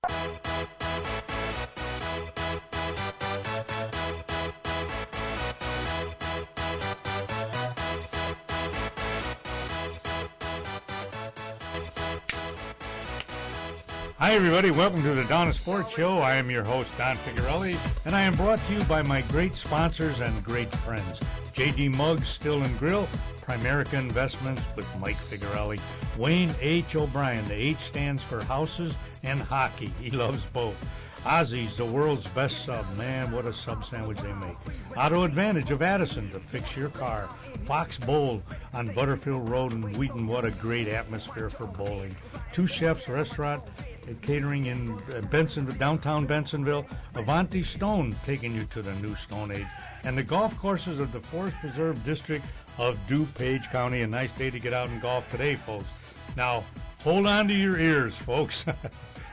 Hi, everybody. Welcome to the Donna Sports Show. I am your host, Don Figarelli, and I am brought to you by my great sponsors and great friends. J.D. Muggs Still and Grill, Primerica Investments with Mike Figarelli, Wayne H. O'Brien. The H stands for houses and hockey. He loves both. Ozzy's, the world's best sub. Man, what a sub sandwich they make. Auto Advantage of Addison to fix your car. Fox Bowl on Butterfield Road in Wheaton. What a great atmosphere for bowling. Two Chefs Restaurant catering in downtown Bensonville. Avanti Stone taking you to the new Stone Age. And the golf courses of the Forest Preserve District of DuPage County. A nice day to get out and golf today, folks. Now, hold on to your ears, folks.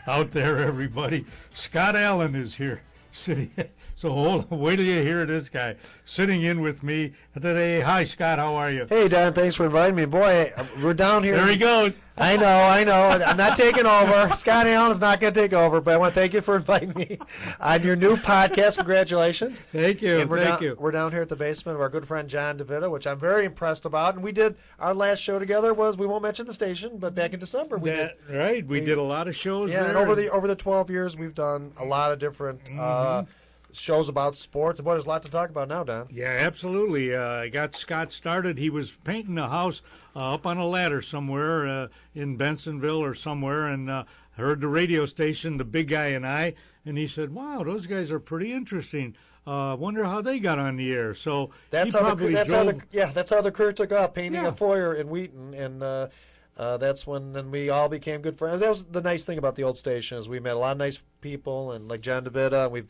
Out there, everybody. Scott Allen is here sitting. So wait till you hear this guy sitting in with me today. Hi, Scott. How are you? Hey, Don. Thanks for inviting me. Boy, we're down here. There he goes. I know. I'm not taking over. Scott Allen is not going to take over, but I want to thank you for inviting me on your new podcast. Congratulations. Thank you. We're down here at the basement of our good friend John DeVita, which I'm very impressed about. And we did our last show together we won't mention the station, but back in December we did. Right. We did a lot of shows there. And over the 12 years, we've done a lot of different shows about sports. Boy, there's a lot to talk about now, Don. Yeah, absolutely. I got Scott started. He was painting a house up on a ladder somewhere in Bensonville or somewhere, and heard the radio station, the big guy and I, and he said, wow, those guys are pretty interesting. Wonder how they got on the air. So that's how the career took off, painting a foyer in Wheaton, and that's when we all became good friends. That was the nice thing about the old station, is we met a lot of nice people, and like John DeVita,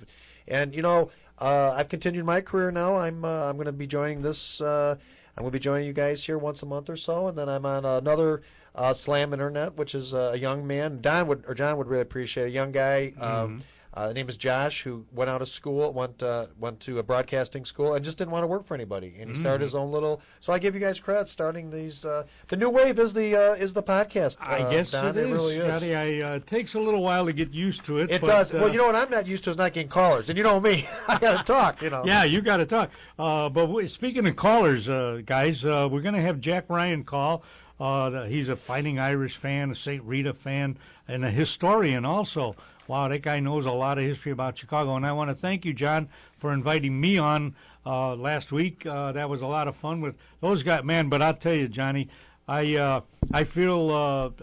I've continued my career now. I'm going to be joining this. I'm going to be joining you guys here once a month or so, and then I'm on another Slam Internet, which is a young man. John would really appreciate a young guy. The name is Josh, who went out of school, went to a broadcasting school, and just didn't want to work for anybody. And he started his own little. So I give you guys credit starting these. The new wave is the podcast. I guess Don, it is. Really is. Scotty, it takes a little while to get used to it. It does. Well, you know what I'm not used to is not getting callers, and you know me, I got to talk. Yeah, you got to talk. Speaking of callers, guys, we're going to have Jack Ryan call. He's a Fighting Irish fan, a St. Rita fan, and a historian also. Wow, that guy knows a lot of history about Chicago, and I want to thank you, John, for inviting me on last week. That was a lot of fun with those guys, man. But I'll tell you, Johnny, I feel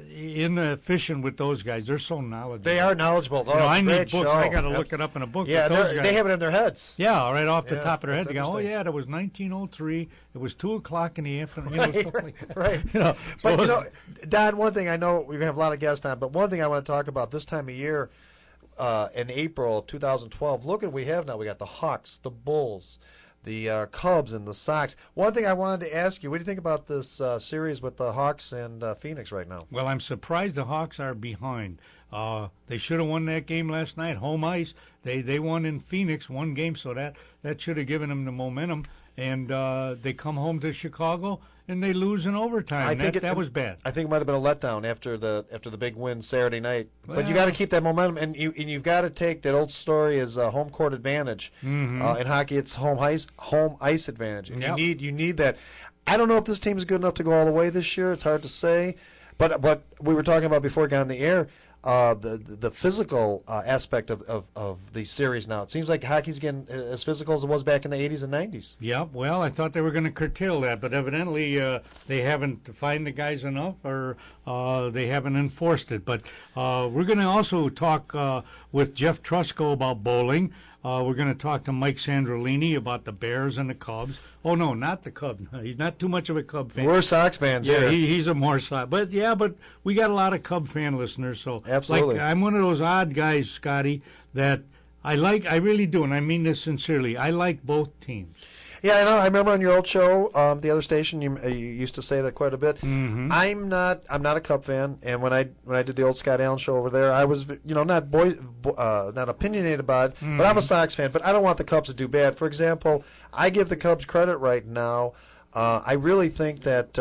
inefficient with those guys. They're so knowledgeable. They are knowledgeable. I need books. I got to look it up in a book. Yeah, they have it in their heads. Yeah, right off the top of their head. They go, oh, yeah, that was 1903. It was 2 o'clock in the afternoon. Right. But, Don, one thing I know, we're going to have a lot of guests on, but one thing I want to talk about this time of year, in April of 2012, look at what we have now. We got the Hawks, the Bulls, the Cubs, and the Sox. One thing I wanted to ask you, what do you think about this series with the Hawks and Phoenix right now? Well, I'm surprised the Hawks are behind. They should have won that game last night, home ice. They won in Phoenix, one game, so that should have given them the momentum. And they come home to Chicago and they lose in overtime. That was bad. I think it might have been a letdown after the big win Saturday night. Well, but you got to keep that momentum, and you've got to take that old story as home court advantage. In hockey, it's home ice advantage, and you need that. I don't know if this team is good enough to go all the way this year. It's hard to say, but we were talking about before we got on the air. The physical aspect of the series now. It seems like hockey's getting as physical as it was back in the 80s and 90s. Yeah, well, I thought they were going to curtail that, but evidently they haven't defined the guys enough, or they haven't enforced it. But we're going to also talk with Jeff Trusko about bowling. We're going to talk to Mike Sandrolini about the Bears and the Cubs. Oh, no, not the Cubs. He's not too much of a Cub fan. We're Sox fans. Yeah, he's a more Sox. But we got a lot of Cub fan listeners. So absolutely. I'm one of those odd guys, Scotty, that I really do, and I mean this sincerely. I like both teams. Yeah, I know. I remember on your old show, the other station, you used to say that quite a bit. Mm-hmm. I'm not a Cub fan, and when I did the old Scott Allen show over there, I was not opinionated about it, but I'm a Sox fan. But I don't want the Cubs to do bad. For example, I give the Cubs credit right now I really think that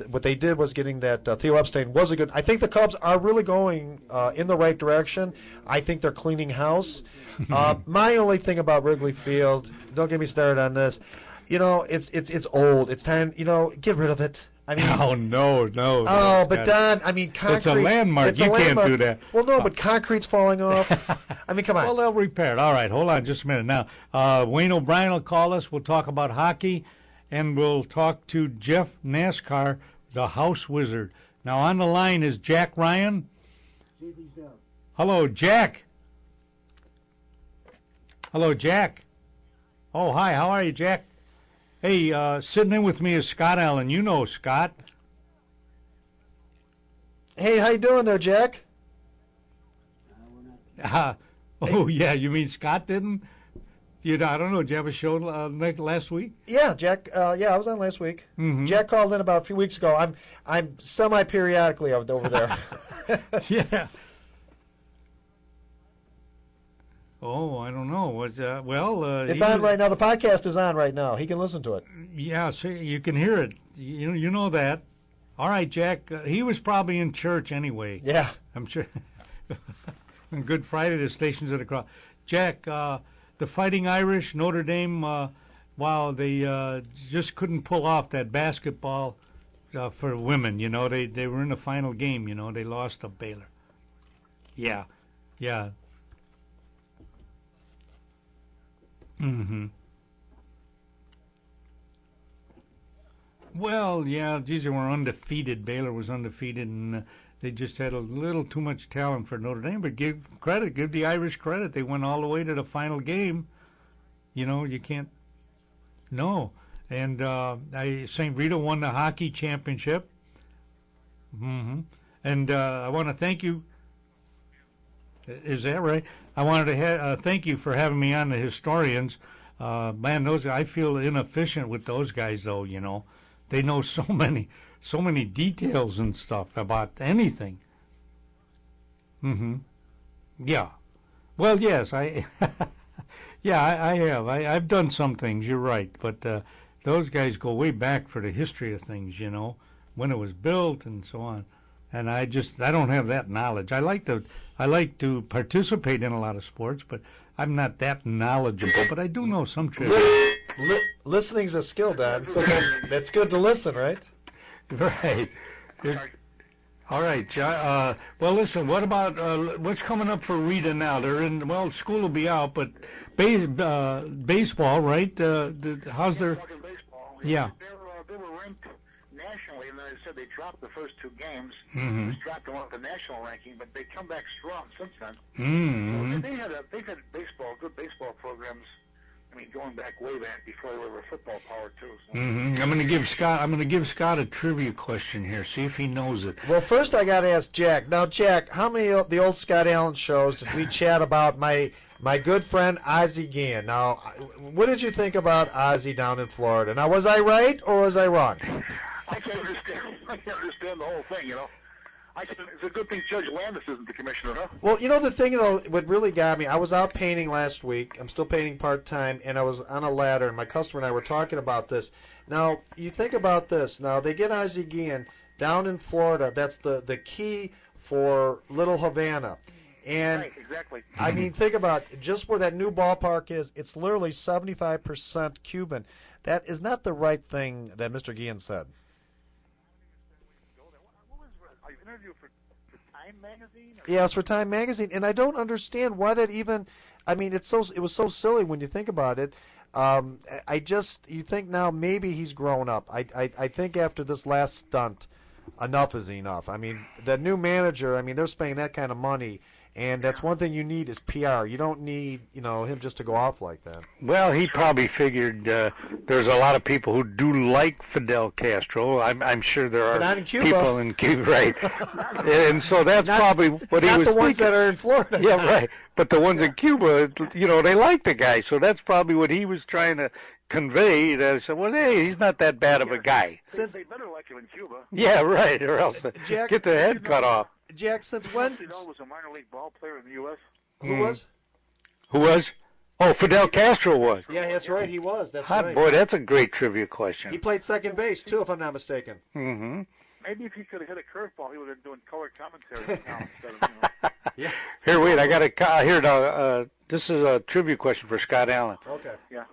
what they did was getting that Theo Epstein was a good. I think the Cubs are really going in the right direction. I think they're cleaning house. My only thing about Wrigley Field, don't get me started on this. It's old. It's time. Get rid of it. I mean, oh no. Oh, but Don, I mean, concrete. It's a landmark. You can't do that. Well, no, but concrete's falling off. I mean, come on. Well, they'll repair it. All right, hold on just a minute. Now, Wayne O'Brien will call us. We'll talk about hockey, and we'll talk to Jeff NASCAR, the house wizard. Now, on the line is Jack Ryan. Hello, Jack. Hello, Jack. Oh, hi. How are you, Jack? Hey, sitting in with me is Scott Allen. You know Scott. Hey, how you doing there, Jack? Oh, yeah, you mean Scott didn't? I don't know. Did you have a show last week? Yeah, Jack. Yeah, I was on last week. Mm-hmm. Jack called in about a few weeks ago. I'm semi-periodically over there. Yeah. Oh, I don't know. It's on right now. The podcast is on right now. He can listen to it. Yeah, see, you can hear it. You know that. All right, Jack. He was probably in church anyway. Yeah. I'm sure. On Good Friday, the stations at the cross. Jack, the Fighting Irish, Notre Dame, wow, they just couldn't pull off that basketball for women. They were in the final game. They lost to Baylor. Yeah. Mm-hmm. Well, yeah, geez, they were undefeated. Baylor was undefeated, and they just had a little too much talent for Notre Dame. But give the Irish credit. They went all the way to the final game. You can't. No. And St. Rita won the hockey championship. Mm-hmm. And I want to thank you. Is that right? I wanted to thank you for having me on the historians. Man, I feel inefficient with those guys, though. They know so many details and stuff about anything. Mm-hmm. Yeah. Well, yes, I have. I've done some things. You're right, but those guys go way back for the history of things. When it was built and so on. And I don't have that knowledge. I like to participate in a lot of sports, but I'm not that knowledgeable. But I do know some trivia. Listening's a skill, Don. So that's good to listen, right? Right. All right, John. Well, listen. What about what's coming up for Rita now? They're in. Well, school will be out, but baseball, right? How's their? Yeah. They were ranked nationally, and then they said they dropped the first two games. Mm-hmm. Just dropped them off the national ranking, but they come back strong since then. Mm-hmm. So they've had good baseball programs. I mean, going back way back before they were a football power too. So. Mm-hmm. I'm going to give Scott a trivia question here. See if he knows it. Well, first I got to ask Jack. Now, Jack, how many of the old Scott Allen shows did we chat about my good friend Ozzie Guillen? Now, what did you think about Ozzie down in Florida? Now, was I right or was I wrong? I can't understand the whole thing, it's a good thing Judge Landis isn't the commissioner, huh? Well, the thing, though, what really got me, I was out painting last week. I'm still painting part-time, and I was on a ladder, and my customer and I were talking about this. Now, you think about this. Now, they get Ozzie Guillen down in Florida. That's the key for Little Havana. And right, exactly. I mean, think about just where that new ballpark is. It's literally 75% Cuban. That is not the right thing that Mr. Guillen said. Are you interviewed for Time Magazine? Yeah, it's for Time Magazine, and I don't understand why that even. I mean, it was so silly when you think about it. You think now maybe he's grown up. I think after this last stunt, enough is enough. I mean, the new manager. I mean, they're spending that kind of money. And that's one thing you need is PR. You don't need, him just to go off like that. Well, he probably figured there's a lot of people who do like Fidel Castro. I'm sure there are people in Cuba, right? And so that's probably what he was thinking. Not the ones that are in Florida. Yeah, right. But the ones in Cuba, they like the guy. So that's probably what he was trying to convey. That said, well, hey, he's not that bad of a guy. They better like him in Cuba. Yeah, right. Or else get the head cut off. Jack, since when? Was a minor league ball player in the U.S. Who was? Who was? Oh, Fidel Castro was. Yeah, that's right. He was. That's Hot right. boy, that's a great trivia question. He played second base too, if I'm not mistaken. Mm-hmm. Maybe if he could have hit a curveball, he would have been doing color commentary now instead of, Yeah. Here, wait, I got to here now. This is a trivia question for Scott Allen. Okay. Yeah.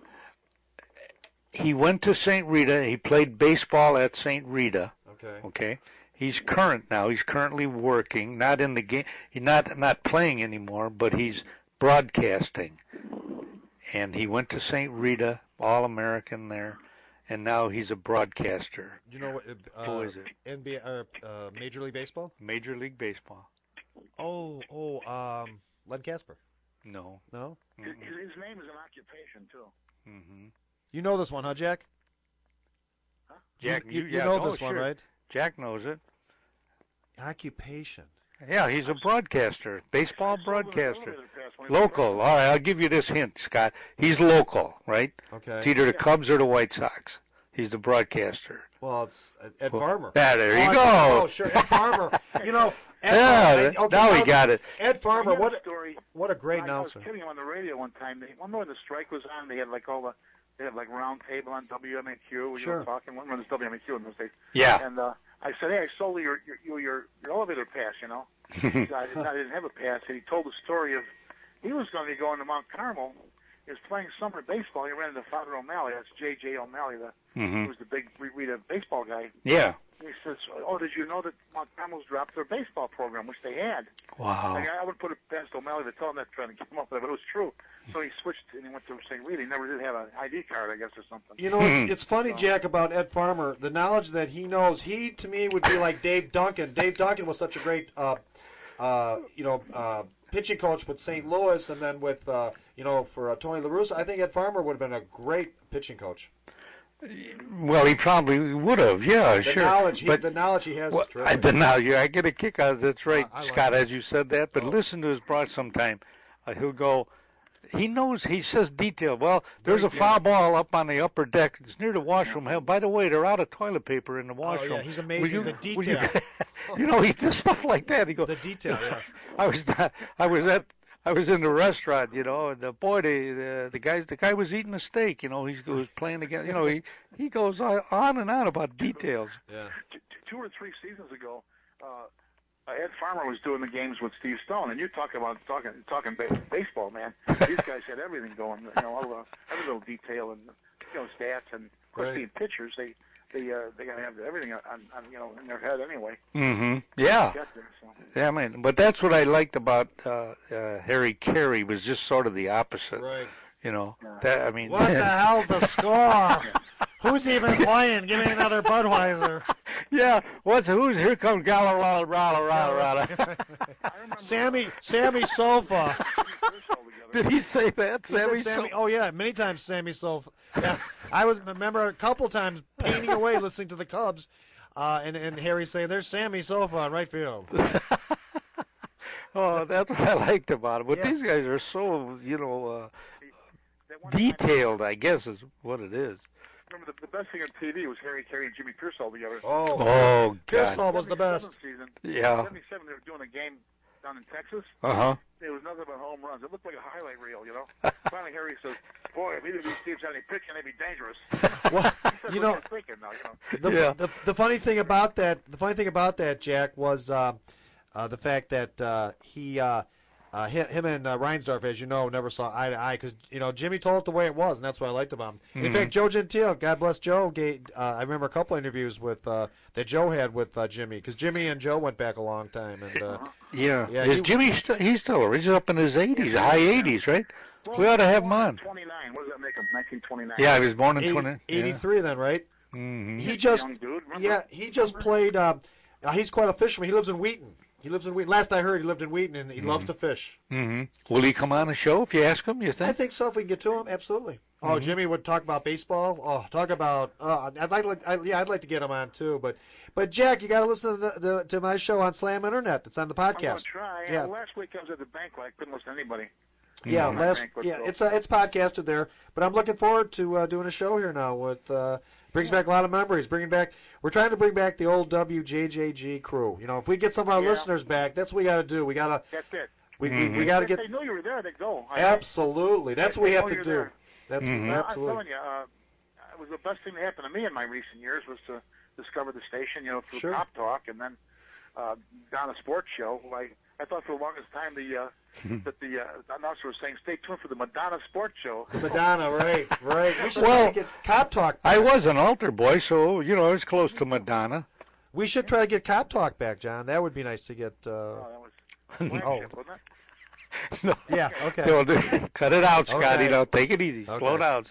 He went to St. Rita. He played baseball at St. Rita. Okay. Okay. He's current now. He's currently working, not in the game. He's not playing anymore, but he's broadcasting. And he went to St. Rita, All-American there, and now he's a broadcaster. You know what? Who is it? NBA or Major League Baseball? Major League Baseball. Len Casper. No. No. His name is an occupation too. Mm-hmm. You know this one, huh, Jack? Huh? Jack, you know this one, sure. right? Jack knows it. Occupation. Yeah, he's a broadcaster, baseball broadcaster. Elevator pass when he was Local. All right, I'll give you this hint, Scott. He's local, right? Okay. It's either the Cubs or the White Sox. He's the broadcaster. Well, it's Ed Farmer. Yeah, there you Oh, go. Oh, sure, Ed Farmer. You know, Ed Yeah, Farmer. now we got it. Ed Farmer. I heard What a story. what a great I was announcer. kidding him on the radio one time. One more when the strike was on, they had like they had like round table on WMAQ. We Sure. were talking. One was WMAQ in those days. Yeah. And I said, hey, I sold you your elevator pass. You know, I didn't have a pass. And he told the story of he was going to be going to Mount Carmel. He was playing summer baseball. He ran into Father O'Malley. That's J.J. O'Malley, he was the big Rita baseball guy. Yeah. He says, oh, did you know that Mount Carmel's dropped their baseball program, which they had? Wow. Like, I would put it past O'Malley to tell him that, trying to keep him up with it, but it was true. So he switched and he went to St. Rita. He never did have an ID card, I guess, or something. You know, it's funny, Jack, about Ed Farmer. The knowledge that he knows, he to me would be like Dave Duncan. Dave Duncan was such a great, pitching coach with St. Louis, and then with, for Tony La Russa. I think Ed Farmer would have been a great pitching coach. Well, he probably would have. Yeah, The sure. knowledge, but the knowledge he has is terrific. I get a kick out of it. That's right, I like Scott, it. as you said that. But listen to his broad sometime. He'll go. He knows. He says detail. Well, there's a foul ball up on the upper deck. It's near the washroom. Hell, by the way, they're out of toilet paper in the washroom. Oh, yeah, he's amazing. The detail. He does stuff like that. He goes. The detail, yeah. I was in the restaurant, and the boy, the guy was eating a steak. He was playing again. He goes on and on about details. Yeah. 2 or 3 seasons ago, Ed Farmer was doing the games with Steve Stone, and you talking baseball, man. These guys had everything going. Every little detail and stats, and of course Right. being pitchers, they gotta have everything on in their head anyway. Mm-hmm. Yeah. Get there, so. Yeah, man. But that's what I liked about Harry Carey was just sort of the opposite. Right. That, I mean. What the hell's the score? Who's even playing? Give me another Budweiser. Yeah. Who's here comes Gallarala, rala. Sammy Sofa. Did he say that, He said Sammy? Sammy. Oh yeah, many times Sammy Sofa. Yeah, I remember a couple times painting away listening to the Cubs, and Harry saying, "There's Sammy Sofa on right field." Oh, that's what I liked about it. But Yeah. these guys are so, detailed, I guess is what it is. Remember, the best thing on TV was Harry Carey and Jimmy Pearsall together. Oh, Oh, God. Pearsall was the best. 77 season. Yeah. 77, they were doing a game down in Texas. Uh-huh. There was nothing but home runs. It looked like a highlight reel, Finally, Harry says, "Boy, if either of these teams had any pitching, they'd be dangerous." Well, He said, "What thinking now, The funny thing about that, Jack, was the fact that him and Reinsdorf, as you know, never saw eye to eye because Jimmy told it the way it was, and that's what I liked about him. In fact, Joe Gentile, God bless Joe, I remember a couple interviews with that Joe had with Jimmy because Jimmy and Joe went back a long time, and Yeah. Yeah, Is Jimmy he's still he's up in his 80s, high 80s, right? We ought to have him on. 29. What does that make him? 1929. Yeah, he was born in 20. 83 then, right? Mm-hmm. He just Young dude, remember? he just played. He's quite a fisherman. He lives in Wheaton. Last I heard, he lived in Wheaton, and he loves to fish. Mm-hmm. Will he come on the show if you ask him, you I think? think so. If we can get to him, absolutely. Oh, Jimmy would talk about baseball. Oh, talk about. I'd like to get him on too. But Jack, you got to listen to my show on Slam Internet. It's on the I'm going podcast. to try. Yeah. Last week I was at the banquet. I couldn't listen to anybody. Yeah, Mhm. it's podcasted there. But I'm looking forward to doing a show here now with brings back a lot of memories. We're trying to bring back the old WJJG crew. If we get some of our listeners back, that's what we got to do. We got That's it. We got to get. If they knew you were there, they'd go. Absolutely, that's what we have to do. There. That's I'm absolutely. telling you, it was the best thing that happened to me in my recent years was to discover the station, through Sure. Cop Talk, and then down a sports show. I thought for the longest time that the announcer was saying, "Stay tuned for the Madonna Sports Show." Madonna, right. We should Well, try to get Cop Talk back. I was an altar boy, so I was close to Madonna. We should try to get Cop Talk back, John. That would be nice to get. Oh, that was flagship, wasn't it? No. Yeah, okay. No, cut it out, Scotty. Okay. No, take it easy. Okay. Slow down.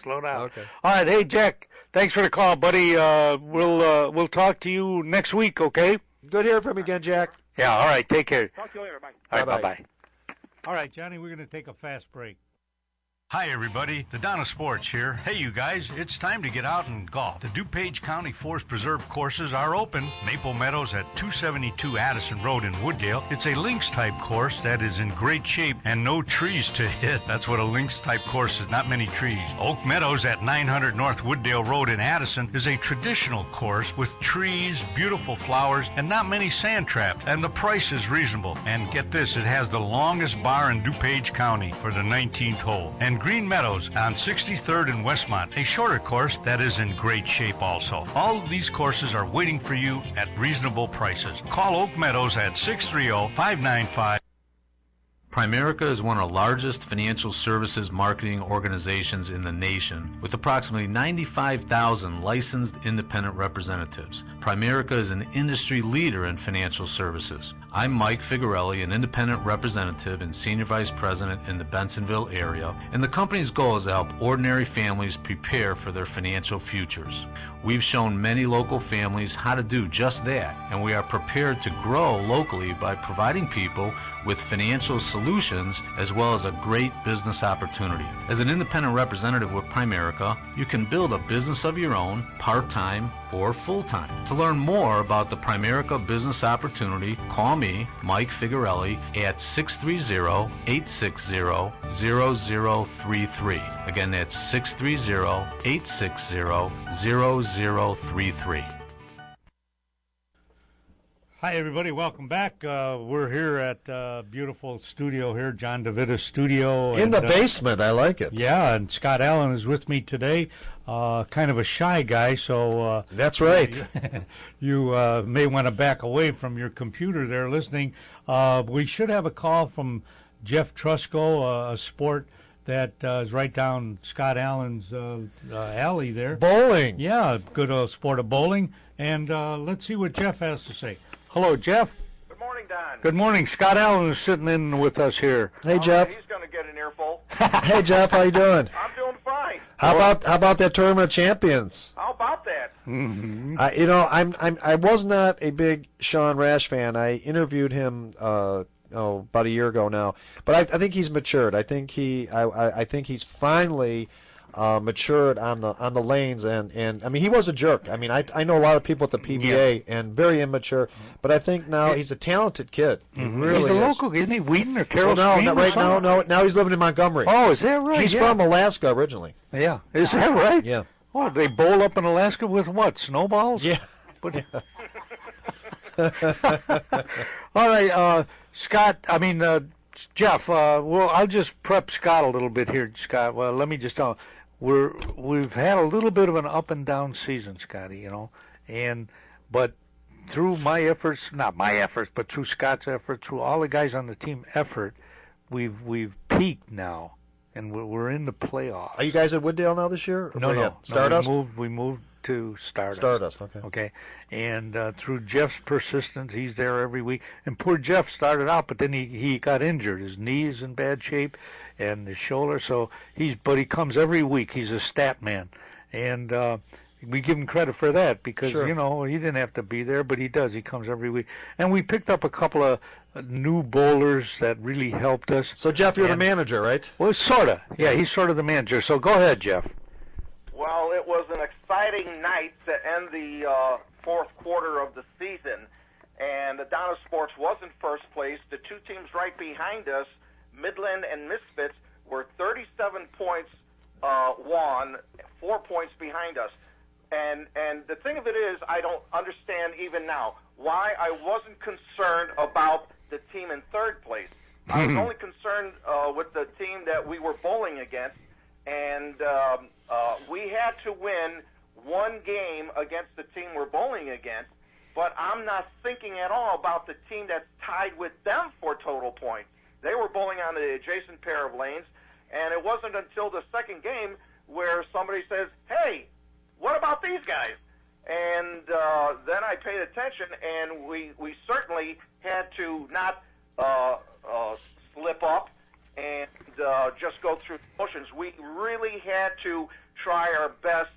Okay. All right, hey Jack, thanks for the call, buddy. We'll talk to you next week, okay? Good hearing from you again, Jack. Yeah. All right. Take care. Talk to you later. Bye. All right. Bye-bye. Bye. All right, Johnny, we're going to take a fast break. Hi, everybody. The Donna Sports here. Hey, you guys, it's time to get out and golf. The DuPage County Forest Preserve courses are open. Maple Meadows at 272 Addison Road in Wooddale. It's a links-type course that is in great shape and no trees to hit. That's what a links-type course is, not many trees. Oak Meadows at 900 North Wooddale Road in Addison is a traditional course with trees, beautiful flowers, and not many sand traps. And the price is reasonable. And get this, it has the longest bar in DuPage County for the 19th hole. And Green Meadows on 63rd and Westmont, a shorter course that is in great shape also. All of these courses are waiting for you at reasonable prices. Call Oak Meadows at 630-595. Primerica is one of the largest financial services marketing organizations in the nation, with approximately 95,000 licensed independent representatives. Primerica is an industry leader in financial services. I'm Mike Figarelli, an independent representative and senior vice president in the Bensonville area, and the company's goal is to help ordinary families prepare for their financial futures. We've shown many local families how to do just that, and we are prepared to grow locally by providing people with financial solutions as well as a great business opportunity. As an independent representative with Primerica, you can build a business of your own, part-time or full-time. To learn more about the Primerica business opportunity, call me, Mike Figarelli, at 630-860-0033. Again, that's 630-860-0033. Hi, everybody. Welcome back. We're here at beautiful studio here, John DeVitta's studio. In the basement, I like it. Yeah, and Scott Allen is with me today. Kind of a shy guy, so... That's right. You may want to back away from your computer there listening. We should have a call from Jeff Trusco, a sport that is right down Scott Allen's alley there. Bowling. Yeah, good old sport of bowling. And let's see what Jeff has to say. Hello, Jeff. Good morning, Don. Good morning. Scott Allen is sitting in with us here. Hey, Jeff. He's going to get an earful. Hey, Jeff. How you doing? I'm doing fine. How about that Tournament of Champions? How about that? Mm-hmm. I was not a big Sean Rash fan. I interviewed him about a year ago now, but I think he's matured. I think he's finally matured on the lanes, and I mean, he was a jerk. I mean, I know a lot of people at the PBA and very immature, but I think now he's a talented kid. He really He's a is. local, isn't he? Wheaton or Carroll Well, Stream no, or right now, something? now he's living in Montgomery. Oh, is that right? He's Yeah. from Alaska originally. Yeah. Is that right? Yeah. Oh, they bowl up in Alaska with what? Snowballs? Yeah. But... All right, Scott, Jeff, well, I'll just prep Scott a little bit here, Scott. Well, let me just tell you, we've had a little bit of an up and down season, Scotty, but through my efforts, not my efforts, but through Scott's effort, through all the guys on the team effort, we've peaked now, and we're in the playoffs. Are you guys at Wooddale now this year? Or where you No. at? Stardust? We moved to Stardust. Stardust, okay. Okay, and through Jeff's persistence, he's there every week. And poor Jeff started out, but then he got injured. His knee is in bad shape, and his shoulder. So he comes every week. He's a stat man, and we give him credit for that because Sure. he didn't have to be there, but he does. He comes every week, and we picked up a couple of new bowlers that really helped us. So, Jeff, you're the manager, right? Well, sorta. Yeah, he's sort of the manager. So go ahead, Jeff. Well, it was an exciting night to end the fourth quarter of the season, and the Donna Sports was in first place. The two teams right behind us, Midland and Misfits, were 37 points won, 4 points behind us. And the thing of it is, I don't understand even now why I wasn't concerned about the team in third place. I was only concerned with the team that we were bowling against, and we had to win one game against the team we're bowling against, but I'm not thinking at all about the team that's tied with them for total points. They were bowling on the adjacent pair of lanes, and it wasn't until the second game where somebody says, hey, what about these guys? And then I paid attention, and we certainly had to not slip up and just go through the motions. We really had to try our best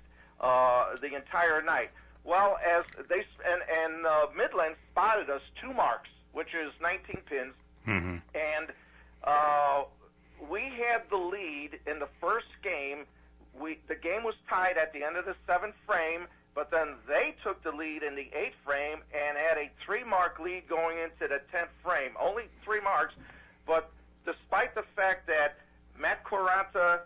the entire night. Well, as they and Midland spotted us 2 marks, which is 19 pins, and we had the lead in the first game. The game was tied at the end of the 7th frame, but then they took the lead in the 8th frame and had a 3-mark lead going into the 10th frame. Only 3 marks, but despite the fact that Matt Quaranta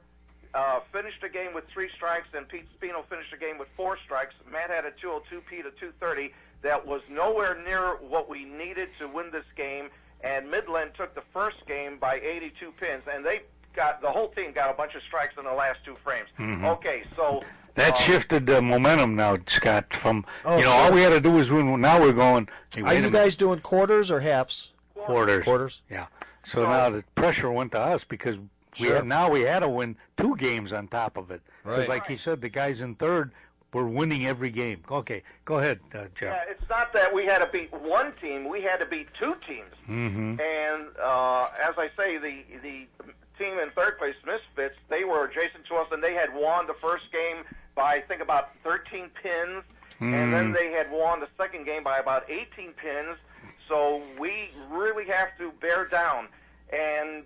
finished the game with 3 strikes and Pete Spino finished the game with 4 strikes, Matt had a 202, Pete a 230. That was nowhere near what we needed to win this game, and Midland took the first game by 82 pins, and the whole team got a bunch of strikes in the last 2 frames. Okay, so that shifted the momentum now, Scott. From all we had to do was win. Now we're going. Hey, are you guys doing quarters or halves? Quarters. Yeah. So now the pressure went to us because we had to win 2 games on top of it. Because, like he said, the guys in third were winning every game. Okay, go ahead, Jeff. Yeah, it's not that we had to beat one team; we had to beat 2 teams. And as I say, the team in third place, Misfits, they were adjacent to us, and they had won the first game by, I think, about 13 pins, and then they had won the second game by about 18 pins. So we really have to bear down. And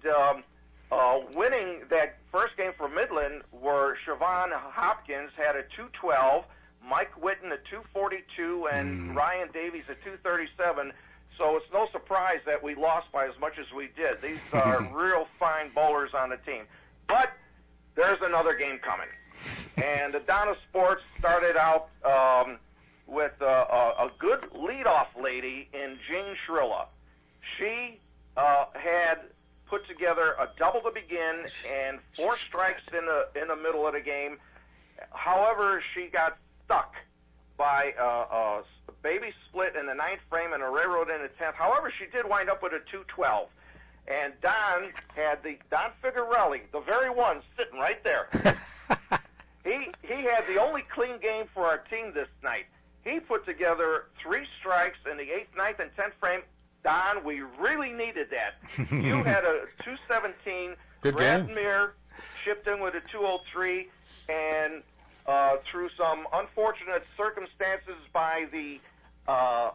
winning that first game for Midland were Siobhan Hopkins had a 212, Mike Witten a 242, and Ryan Davies a 237. So it's no surprise that we lost by as much as we did. These are real fine bowlers on the team. But there's another game coming. And the Donna Sports started out with a good leadoff lady in Jean Shrilla. She had put together a double to begin and 4 strikes in the middle of the game. However, she got stuck by a baby split in the 9th frame and a railroad in the 10th. However, she did wind up with a 212. And Don Figarelli, the very one sitting right there. He had the only clean game for our team this night. He put together 3 strikes in the 8th, 9th, and 10th frame. Don, we really needed that. You had a 217. Good Brad game. Meir chipped in with a 203, and through some unfortunate circumstances by the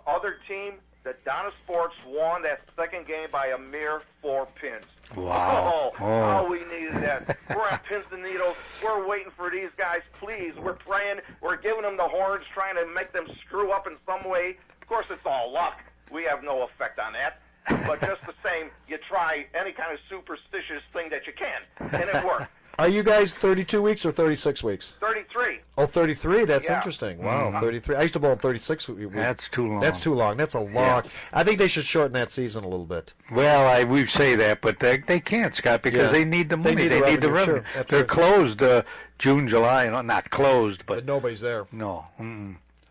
other team, the Donna Sports won that second game by a mere 4 pins. Wow. How we needed that. We're on pins and needles. We're waiting for these guys. Please, we're praying. We're giving them the horns, trying to make them screw up in some way. Of course, it's all luck. We have no effect on that. But just the same, you try any kind of superstitious thing that you can, and it worked. Are you guys 32 weeks or 36 weeks? 33. Oh, 33. That's Yeah. interesting. Wow, 33. I used to bowl 36 weeks. That's too long. That's too long. That's a long. I think they should shorten that season a little bit. Well, we say that, but they can't, Scott, because they need the money. They need the revenue. Sure, They're closed June, July. Not closed, But nobody's there. no.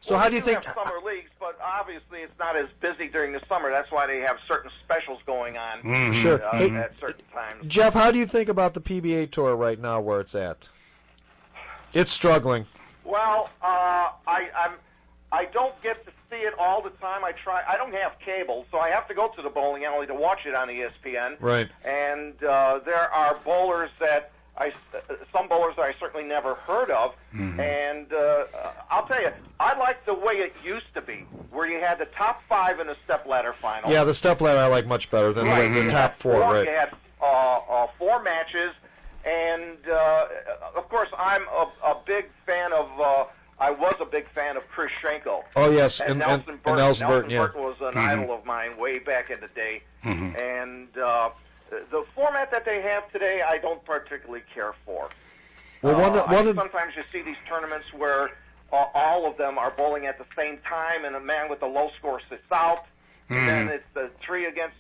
So how do you we think? have summer leagues, but obviously it's not as busy during the summer. That's why they have certain specials going on Sure. Hey, at certain times. Jeff, how do you think about the PBA tour right now, where it's at? It's struggling. Well, I don't get to see it all the time. I don't have cable, so I have to go to the bowling alley to watch it on ESPN. Right. And there are bowlers that some bowlers that I certainly never heard of. And I'll tell you, I like the way it used to be, where you had the top 5 in the stepladder final. Yeah, the stepladder I like much better than the top 4. Right. You had 4 matches, and of course, I'm a big fan of. I was a big fan of Chris Schenkel. Oh yes, and Nelson Burton. Nelson Burton, yeah. Burton was an idol of mine way back in the day, and the format that they have today, I don't particularly care for. Well, sometimes you see these tournaments where all of them are bowling at the same time, and a man with the low score sits out. And then it's the 3 against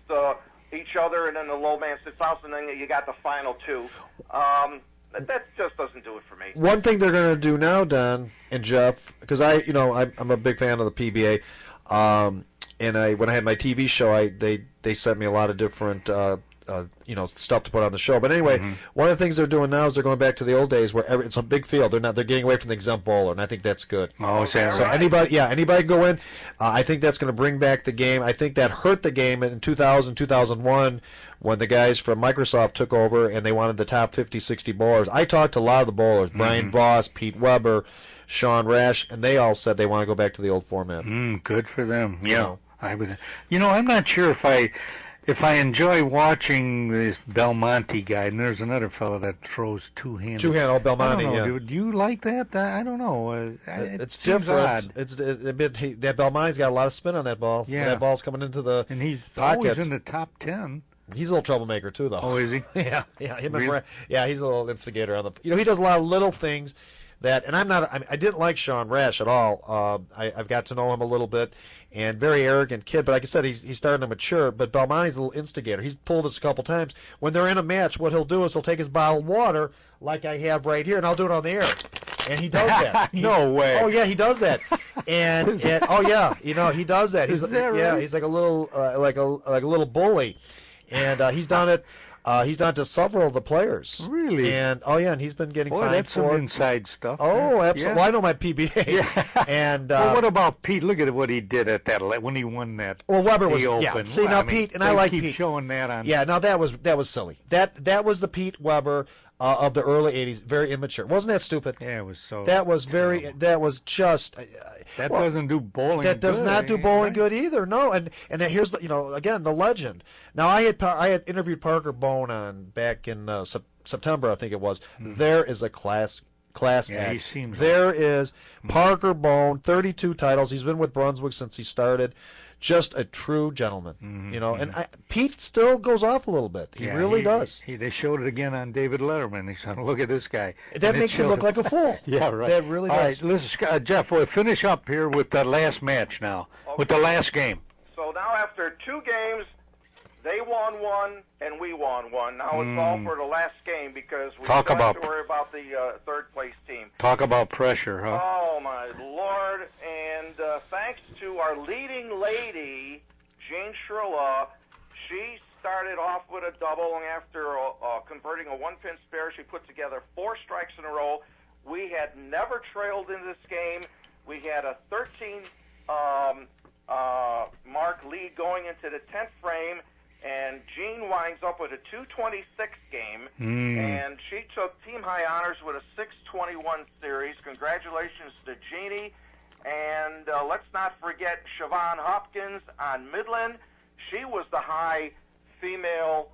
each other, and then the low man sits out, and then you got the final two. That just doesn't do it for me. One thing they're going to do now, Don and Jeff, because I'm a big fan of the PBA, and when I had my TV show, they sent me a lot of different stuff to put on the show. But anyway, one of the things they're doing now is they're going back to the old days where it's a big field. They're getting away from the exempt bowler, and I think that's good. Oh, so anybody can go in. I think that's going to bring back the game. I think that hurt the game in 2000, 2001 when the guys from Microsoft took over and they wanted the top 50, 60 bowlers. I talked to a lot of the bowlers, Brian Voss, Pete Weber, Sean Rash, and they all said they want to go back to the old format. Good for them. Yeah. I'm not sure if I enjoy watching this Belmonte guy, and there's another fellow that throws two-handed. Two-handed, Belmonte, I don't know, do you like that? I don't know. It's different. It's a bit. That Belmonte's got a lot of spin on that ball. Yeah. When that ball's coming into the and he's pocket. Always in the top 10. He's a little troublemaker too, though. Oh, is he? Yeah. Really? He's a little instigator on the. He does a lot of little things. And I didn't like Sean Rash at all. I've got to know him a little bit, and very arrogant kid. But like I said, he's starting to mature. But Belmonte's a little instigator. He's pulled us a couple times. When they're in a match, what he'll do is he'll take his bottled water, like I have right here, and I'll do it on the air. And he does that. No way. Oh yeah, he does that. And oh yeah, he does that. He's right? He's like a little like a little bully, and he's done it. He's done to several of the players. Really? And and he's been getting fined that's for some inside stuff. Oh, absolutely. Yeah. Well, I know my PBA. Yeah. And well, what about Pete? Look at what he did at that when he won that. Well, Weber was Open. Yeah. See now, Pete, and I like keep Pete. showing that on. Yeah. Now that was silly. That was the Pete Weber of the early '80s. Very immature. Wasn't that stupid? Yeah, it was so. That was very. terrible. That was just. That doesn't do bowling. That does good, not do bowling right? good either. No, and here's again the legend. Now I had interviewed Parker Bone back in September, I think it was. There is a class act. He seems there is Parker Bone, 32 titles. He's been with Brunswick since he started. Just a true gentleman, And Pete still goes off a little bit. He really does. They showed it again on David Letterman. He said, "Look at this guy." That makes him look like a fool. Yeah, right. That really All does. right, listen, Jeff, we'll finish up here with the last match now, with the last game. So now after two games, they won one and we won one. Now it's all for the last game because we don't have to worry about the third place team. Talk about pressure, huh? Oh, my Lord. And thanks to our leading lady, Jane Sherla, she started off with a double, and after converting a one-pin spare, she put together 4 strikes in a row. We had never trailed in this game. We had a 13 mark lead going into the 10th frame, and Jean winds up with a 226 game, and she took team high honors with a 621 series. Congratulations to Jeannie. And let's not forget Siobhan Hopkins on Midland. She was the high female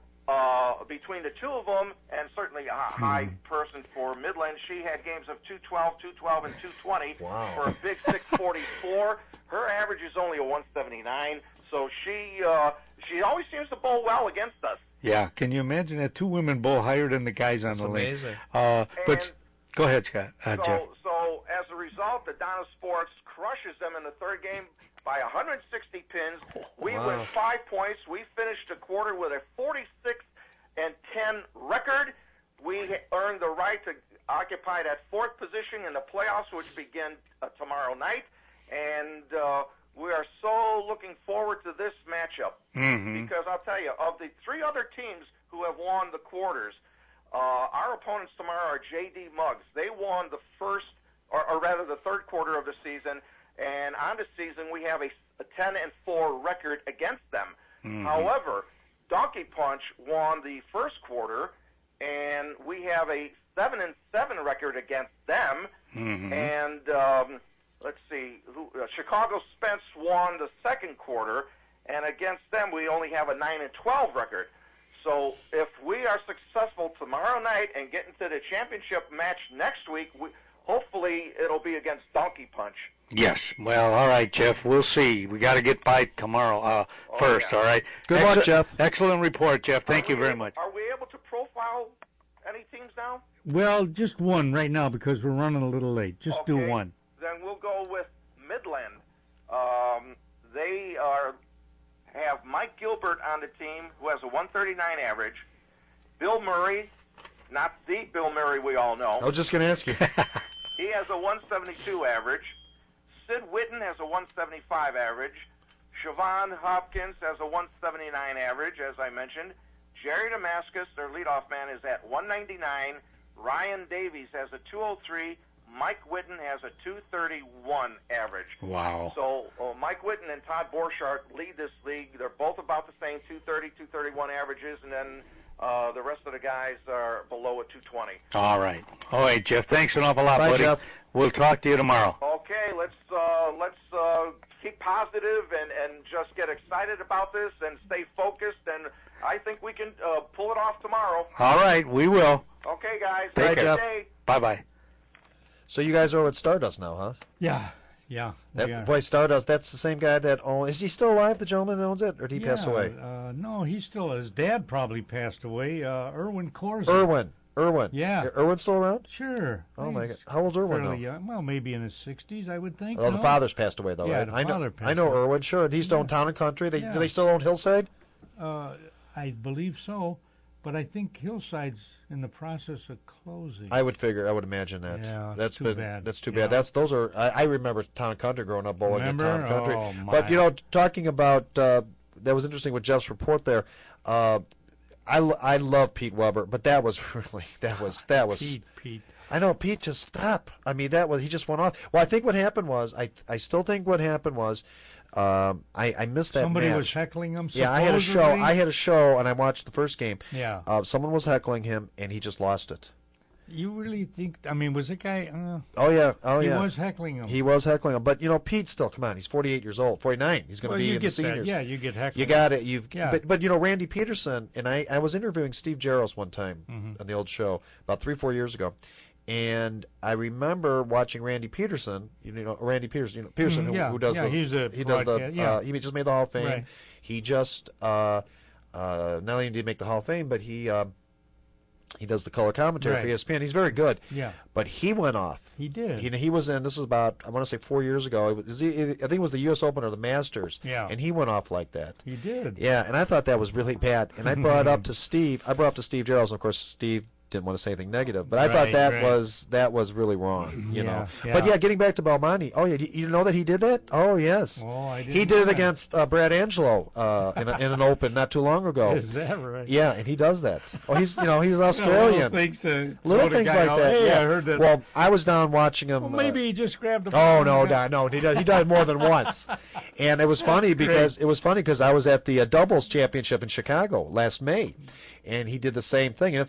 between the two of them, and certainly a high person for Midland. She had games of 212, 212, and 220 for a big 644. Her average is only a 179, so she always seems to bowl well against us. Yeah, can you imagine that 2 women bowl higher than the guys on the lane? Amazing. But go ahead, Scott. Jeff. So as a result, the Donna Sports crushes them in the third game by 160 pins. We win 5 points. We finished the quarter with a 46-10 record. We earned the right to occupy that 4th position in the playoffs, which begin tomorrow night. And we are so looking forward to this matchup because I'll tell you, of the 3 other teams who have won the quarters, our opponents tomorrow are J.D. Muggs. They won the first, or rather the third quarter of the season, and on the season we have a 10-4 record against them. However, Donkey Punch won the first quarter, and we have a 7-7 record against them. And let's see, Chicago Spence won the second quarter, and against them we only have a 9-12 record. So if we are successful tomorrow night and get into the championship match next week, hopefully it'll be against Donkey Punch. Yes. Well, all right, Jeff. We'll see. We got to get by tomorrow first, all right? Good luck, Jeff. Excellent report, Jeff. Thank you very much. Are we able to profile any teams now? Well, just one right now because we're running a little late. Just do one. Then we'll go with Midland. They have Mike Gilbert on the team, who has a 139 average. Bill Murray, not the Bill Murray we all know. I was just going to ask you. He has a 172 average. Sid Whitten has a 175 average. Siobhan Hopkins has a 179 average, as I mentioned. Jerry Damascus, their leadoff man, is at 199. Ryan Davies has a 203. Mike Whitten has a 231 average. Wow. So Mike Whitten and Todd Borchardt lead this league. They're both about the same, 230, 231 averages, and then the rest of the guys are below a 220. All right. All right, Jeff. Thanks an awful lot, Bye, buddy. Jeff. We'll talk to you tomorrow. Okay, let's keep positive and just get excited about this and stay focused, and I think we can pull it off tomorrow. All right, we will. Okay, guys. Bye, Have a good Jeff. day. Bye-bye. So you guys are at Stardust now, huh? Yeah. We are. Boy, Stardust, that's the same guy that owns... Is he still alive, the gentleman that owns it, or did he pass away? No, he's still... His dad probably passed away. Irwin Corsi. Irwin. Yeah. Irwin's still around? Sure. Oh, my He's God. How old's Irwin fairly now? young. Well, maybe in his 60s, I would think. Oh, no? the father's passed away, though, Yeah, right? the I know, father passed I know away. Irwin, sure. And he's still in Town and Country. Yeah. Do they still own Hillside? I believe so, but I think Hillside's in the process of closing. I would imagine that. Yeah, that's too bad. That's too Yeah. bad. Those are. I remember Town and Country growing up, bowling in Town and Country. Oh, my. But talking about that was interesting with Jeff's report there. I love Pete Weber, but that was Pete. I know, Pete, just stop. I mean, he just went off. Well, I think what happened was, I still think what happened was, I missed that Somebody match. was heckling him. Yeah, I had a show, and I watched the first game. Yeah. Someone was heckling him, and he just lost it. You really think? I mean, was the guy? Oh yeah. He was heckling him. He was heckling him, but Pete still. Come on, he's 48 years old, 49. He's going to be in the seniors. Yeah, you get heckled. You got it. Yeah. But Randy Peterson and I was interviewing Steve Jaros one time on the old show about 3-4 years ago, and I remember watching Randy Peterson. Randy Peterson. Peterson, who does the he just made the Hall of Fame. Right. He just not only did he make the Hall of Fame, but he does the color commentary for ESPN. He's very good. Yeah. But he went off. He did. He was in. This was about, I want to say 4 years ago. I think it was the U.S. Open or the Masters. Yeah. And he went off like that. He did. Yeah. And I thought that was really bad. And I brought up to Steve. Jaros. And of course, Steve didn't want to say anything negative, but I thought that was really wrong. Yeah. But yeah, getting back to Belmonte. Oh yeah, you know that he did that? Oh yes. Oh, I didn't he did it against Brad Angelo in an Open not too long ago. Is that right? Yeah, and he does that. Oh, he's he's Australian. Little things like that. Hey, yeah. I heard that. Well, I was down watching him. Well, maybe he just grabbed the. Oh no! He did more than once, and it was funny because I was at the doubles championship in Chicago last May, and he did the same thing, and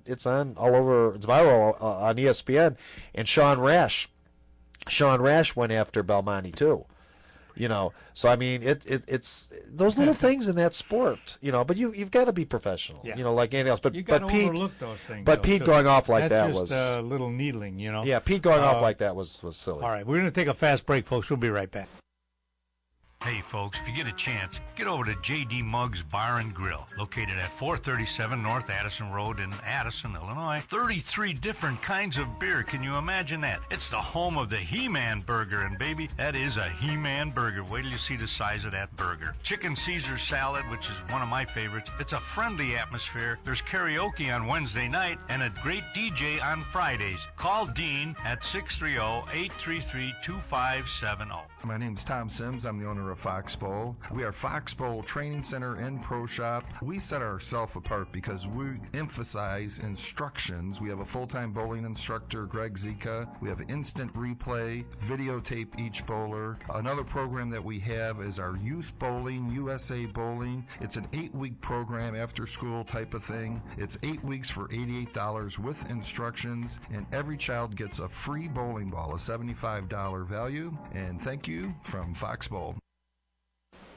it's on all over. It's viral on ESPN, and Sean Rash went after Belmonte too. So I mean, it's those little things in that sport, but you've got to be professional, like anything else. But you got to Pete, overlook those things. but Pete going off like that was was a little needling, Yeah, Pete going off like that was silly. All right, we're going to take a fast break, folks. We'll be right back. Hey folks, if you get a chance, get over to J.D. Muggs Bar and Grill, located at 437 North Addison Road in Addison, Illinois. 33 different kinds of beer. Can you imagine that? It's the home of the He-Man Burger, and baby, that is a He-Man Burger. Wait till you see the size of that burger. Chicken Caesar salad, which is one of my favorites. It's a friendly atmosphere. There's karaoke on Wednesday night and a great DJ on Fridays. Call Dean at 630-833-2570. My name is Tom Sims. I'm the owner of Fox Bowl. We are Fox Bowl Training Center and Pro Shop. We set ourselves apart because we emphasize instructions. We have a full-time bowling instructor, Greg Zika. We have instant replay, videotape each bowler. Another program that we have is our Youth Bowling, USA Bowling. It's an 8-week program, after school type of thing. It's 8 weeks for $88 with instructions, and every child gets a free bowling ball, a $75 value. And thank you from Fox Bowl.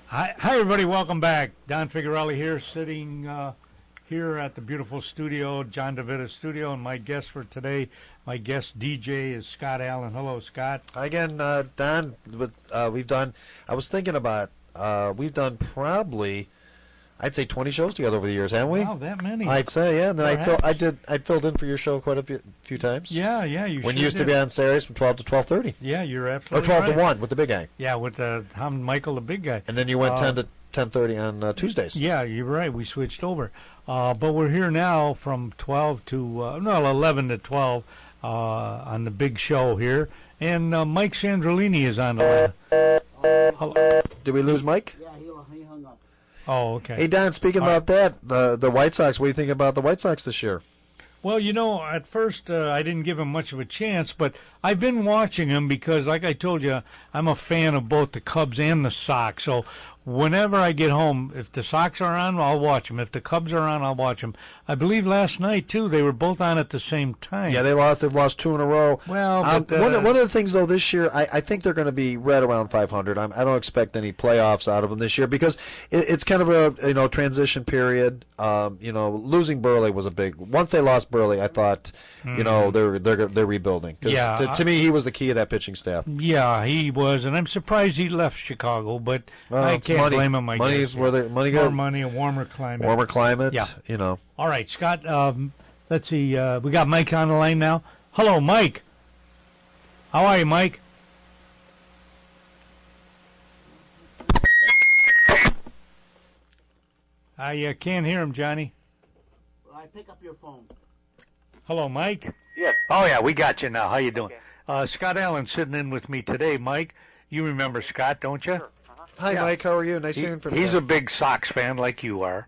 Hi, everybody. Welcome back. Don Figuarelli here, sitting here at the beautiful studio, John DeVita studio, and my guest for today, my guest DJ is Scott Allen. Hello, Scott. Hi again, Don. We've done. I was thinking about. We've done probably, I'd say 20 shows together over the years, haven't we? Wow, that many. I'd say, yeah. And then I filled in for your show quite a few times. Yeah, When you used to be on Saturdays from 12 to 12:30. Yeah, you're absolutely Or 12 right. to 1 with the big guy. Yeah, with Michael, the big guy. And then you went 10 10:30 on Tuesdays. Yeah, you're right. We switched over. But we're here now from 12 to 11 to 12 on the big show here. And Mike Sandrolini is on the line. Hello. Did we lose Mike? Yeah, he hung up. Oh, okay. Hey, Don, speaking about that, the White Sox, what do you think about the White Sox this year? Well, at first I didn't give him much of a chance, but I've been watching him because, like I told you, I'm a fan of both the Cubs and the Sox. So whenever I get home, if the Sox are on, I'll watch them. If the Cubs are on, I'll watch them. I believe last night, too, they were both on at the same time. Yeah, they've lost 2 in a row. Well, but, one of the things, though, this year, I think they're going to be right around 500. I don't expect any playoffs out of them this year because it's kind of a transition period. Losing Burley was a big. Once they lost Burley, I thought, they're rebuilding. Yeah, to me, he was the key of that pitching staff. Yeah, he was, and I'm surprised he left Chicago, but I can't blame him. Money's where the money goes. More money, a warmer climate. Warmer climate. Yeah. All right, Scott. Let's see. We got Mike on the line now. Hello, Mike. How are you, Mike? I can't hear him, Johnny. Well, I pick up your phone. Hello, Mike. Yes. Oh yeah, we got you now. How you doing? Okay. Scott Allen's sitting in with me today, Mike. You remember Scott, don't you? Sure. Hi, Mike. How are you? Nice hearing from you. He's a big Sox fan like you are.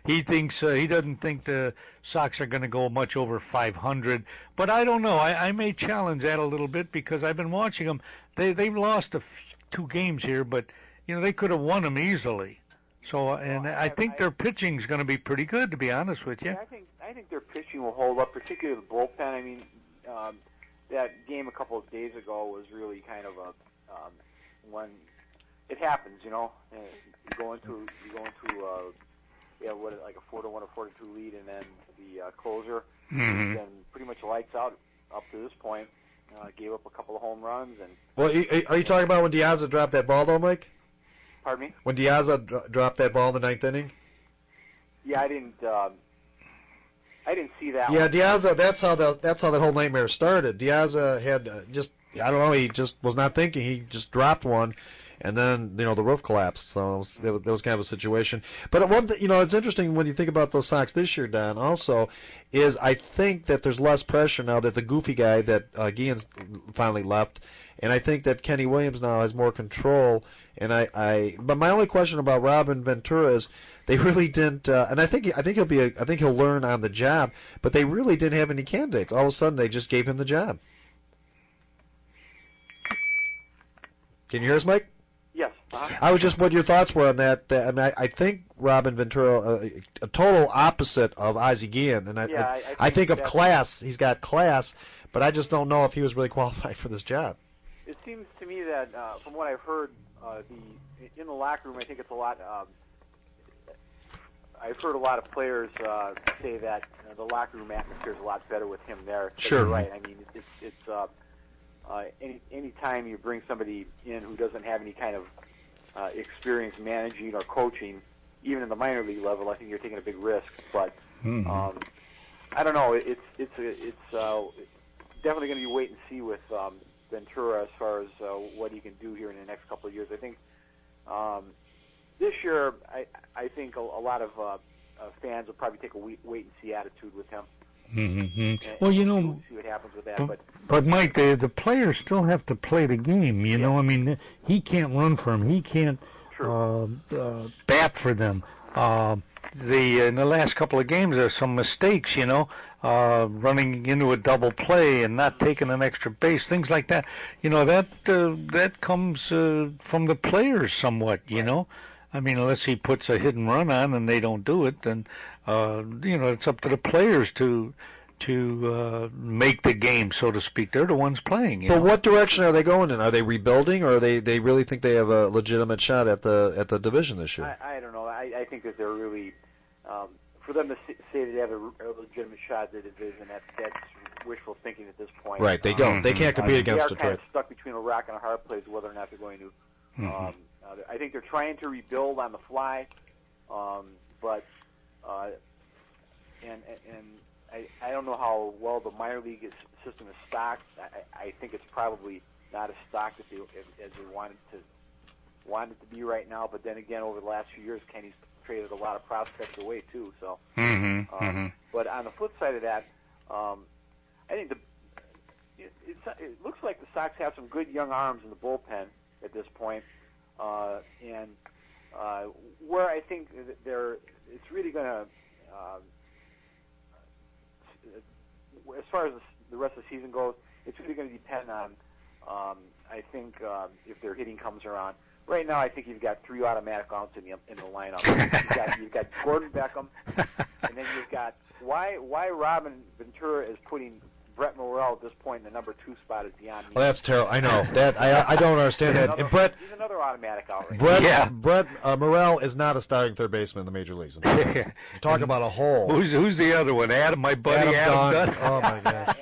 He doesn't think the Sox are going to go much over 500, but I don't know. I may challenge that a little bit because I've been watching them. They've lost 2 games here, but they could have won them easily. So, I think their pitching's going to be pretty good, to be honest with you. Yeah, I think their pitching will hold up, particularly the bullpen. I mean, that game a couple of days ago was really kind of a when it happens, you go into like a 4-1 or 4-2 lead, and then the closer, Mm-hmm. then pretty much lights out up to this point. Gave up a couple of home runs, and well, are you talking about when Diaz dropped that ball, though, Mike? Pardon me? When Diaz dropped that ball in the 9th inning? Yeah, I didn't see that. Yeah, one. Diaz. That's how that whole nightmare started. Diaz had I don't know. He just was not thinking. He just dropped one, and then the roof collapsed. So that was kind of a situation. But it's interesting when you think about those Sox this year, Don. Also, is I think that there's less pressure now that the goofy guy that Guillen's finally left, and I think that Kenny Williams now has more control. And but my only question about Robin Ventura is they really didn't, and I think he'll learn on the job. But they really didn't have any candidates. All of a sudden, they just gave him the job. Can you hear us, Mike? Yes. I was just what your thoughts were on that. I think Robin Ventura, a total opposite of Ozzie Guillen, and I think of class. He's got class, but I just don't know if he was really qualified for this job. It seems to me that from what I've heard, in the locker room, I think it's a lot. I've heard a lot of players say that the locker room atmosphere is a lot better with him there. Sure. You're right. I mean, it's any time you bring somebody in who doesn't have any kind of experience managing or coaching, even in the minor league level, I think you're taking a big risk. But I don't know. It's definitely going to be wait and see with Ventura as far as what he can do here in the next couple of years. I think this year, I think a lot of fans will probably take a wait and see attitude with him. Mm-hmm. Well, see what happens with that. But Mike, the players still have to play the game. I mean, he can't run for them. He can't bat for them. In the last couple of games, there's some mistakes. Running into a double play and not taking an extra base, things like that. That comes from the players somewhat. I mean, unless he puts a hit and run on and they don't do it, then it's up to the players to make the game, so to speak. They're the ones playing. But what direction are they going in? Are they rebuilding, or they really think they have a legitimate shot at the division this year? I don't know. I think that they're really for them to say that they have a legitimate shot at the division. That's wishful thinking at this point. Right. They don't. They can't compete against Detroit. They are kind of stuck between a rock and a hard place whether or not they're going to. I think they're trying to rebuild on the fly, but I don't know how well the minor league system is stocked. I think it's probably not as stocked as they wanted to want it to be right now. But then again, over the last few years, Kenny's traded a lot of prospects away too. So, but on the flip side of that, I think it looks like the Sox have some good young arms in the bullpen at this point, and where I think it's really going to, as far as the rest of the season goes, it's really going to depend on, I think, if their hitting comes around. Right now, I think you've got 3 automatic outs in the lineup. You've got Gordon Beckham, and then you've got why Robin Ventura is putting Brett Morrell at this point in the number 2 spot is beyond me. Well, that's terrible. I know that. I don't understand that. And Brett, he's another automatic out right now. Brett Morrell is not a starting third baseman in the major leagues. You talk about a hole. Who's the other one? Adam, my buddy Adam Dunn. Oh my gosh.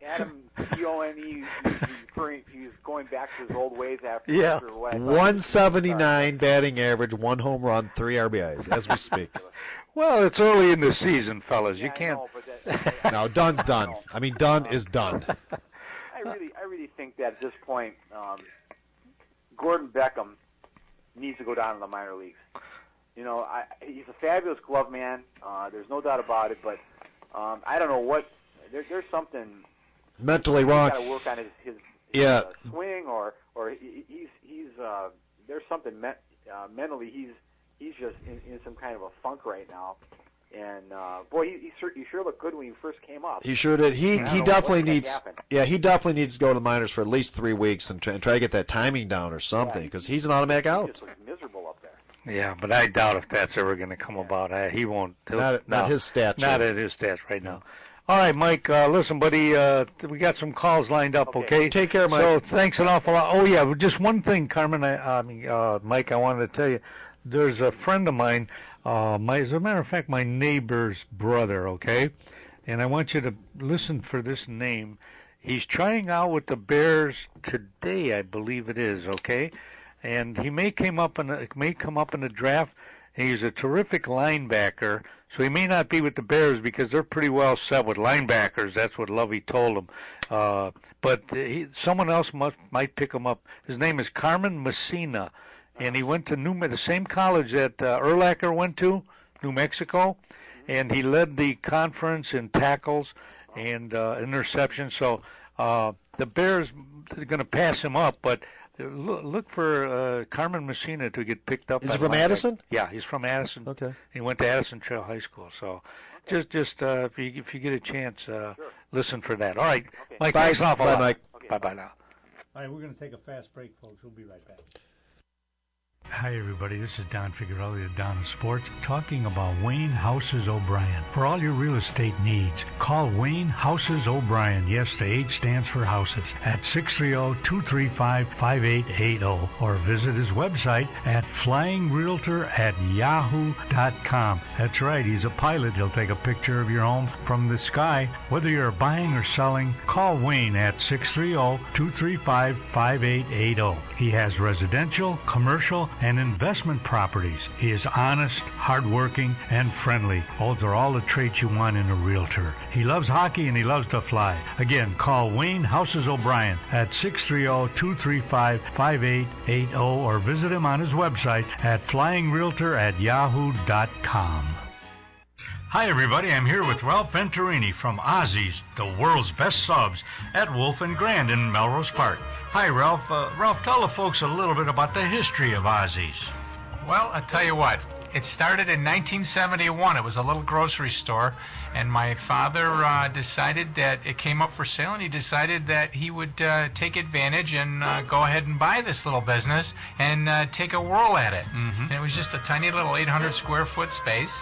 Adam Cione, he's going back to his old ways after. 179 batting average, 1 home run, 3 RBIs as we speak. Well, it's early in the season, fellas. You can't. No, Dunn's done. I mean, Dunn is done. I really think that at this point, Gordon Beckham needs to go down to the minor leagues. You know, he's a fabulous glove man. There's no doubt about it. But I don't know what. There's something mentally wrong. He's got to work on his swing, or he's there's something mentally he's just in some kind of a funk right now. And boy, he sure looked good when he first came up. He sure did. He definitely needs. Yeah, he definitely needs to go to the minors for at least 3 weeks and try to get that timing down or something, because he's an automatic out. He just looks miserable up there. Yeah, but I doubt if that's ever going to come about. He won't. Not his stats. Not at his stats right now. All right, Mike, listen, buddy, we got some calls lined up, okay? Take care, Mike. So thanks an awful lot. Oh, yeah, just one thing, Carmen, Mike, I wanted to tell you. There's a friend of mine, as a matter of fact, my neighbor's brother, okay? And I want you to listen for this name. He's trying out with the Bears today, I believe it is, okay? And he may come up in the draft. He's a terrific linebacker. So he may not be with the Bears because they're pretty well set with linebackers. That's what Lovey told him. But someone else might pick him up. His name is Carmen Messina, and he went to the same college that Urlacher went to, New Mexico, and he led the conference in tackles and interceptions. So the Bears are going to pass him up, but look for Carmen Messina to get picked up. Is he from Addison? Yeah, he's from Addison. Okay. He went to Addison Trail High School. So just if you get a chance, listen for that. All right, Okay. Mike. Bye. Thanks an awful lot. Mike. Okay. Bye now. All right, we're going to take a fast break, folks. We'll be right back. Hi, everybody. This is Don Figuerelli of Don Sports talking about Wayne Houses O'Brien. For all your real estate needs, call Wayne Houses O'Brien. Yes, the H stands for houses. At 630-235-5880 or visit his website at flyingrealtor@yahoo.com. That's right. He's a pilot. He'll take a picture of your home from the sky. Whether you're buying or selling, call Wayne at 630-235-5880. He has residential, commercial, and investment properties. He is honest, hardworking, and friendly. Those are all the traits you want in a realtor. He loves hockey and he loves to fly. Again, call Wayne Houses O'Brien at 630-235-5880 or visit him on his website at flyingrealtor@yahoo.com. Hi, everybody. I'm here with Ralph Venturini from Ozzy's, the world's best subs, at Wolf and Grand in Melrose Park. Hi, Ralph. Ralph, tell the folks a little bit about the history of Ozzy's. Well, I'll tell you what. It started in 1971. It was a little grocery store, and my father decided that it came up for sale, and he decided that he would take advantage and go ahead and buy this little business and take a whirl at it. Mm-hmm. And it was just a tiny little 800 square foot space,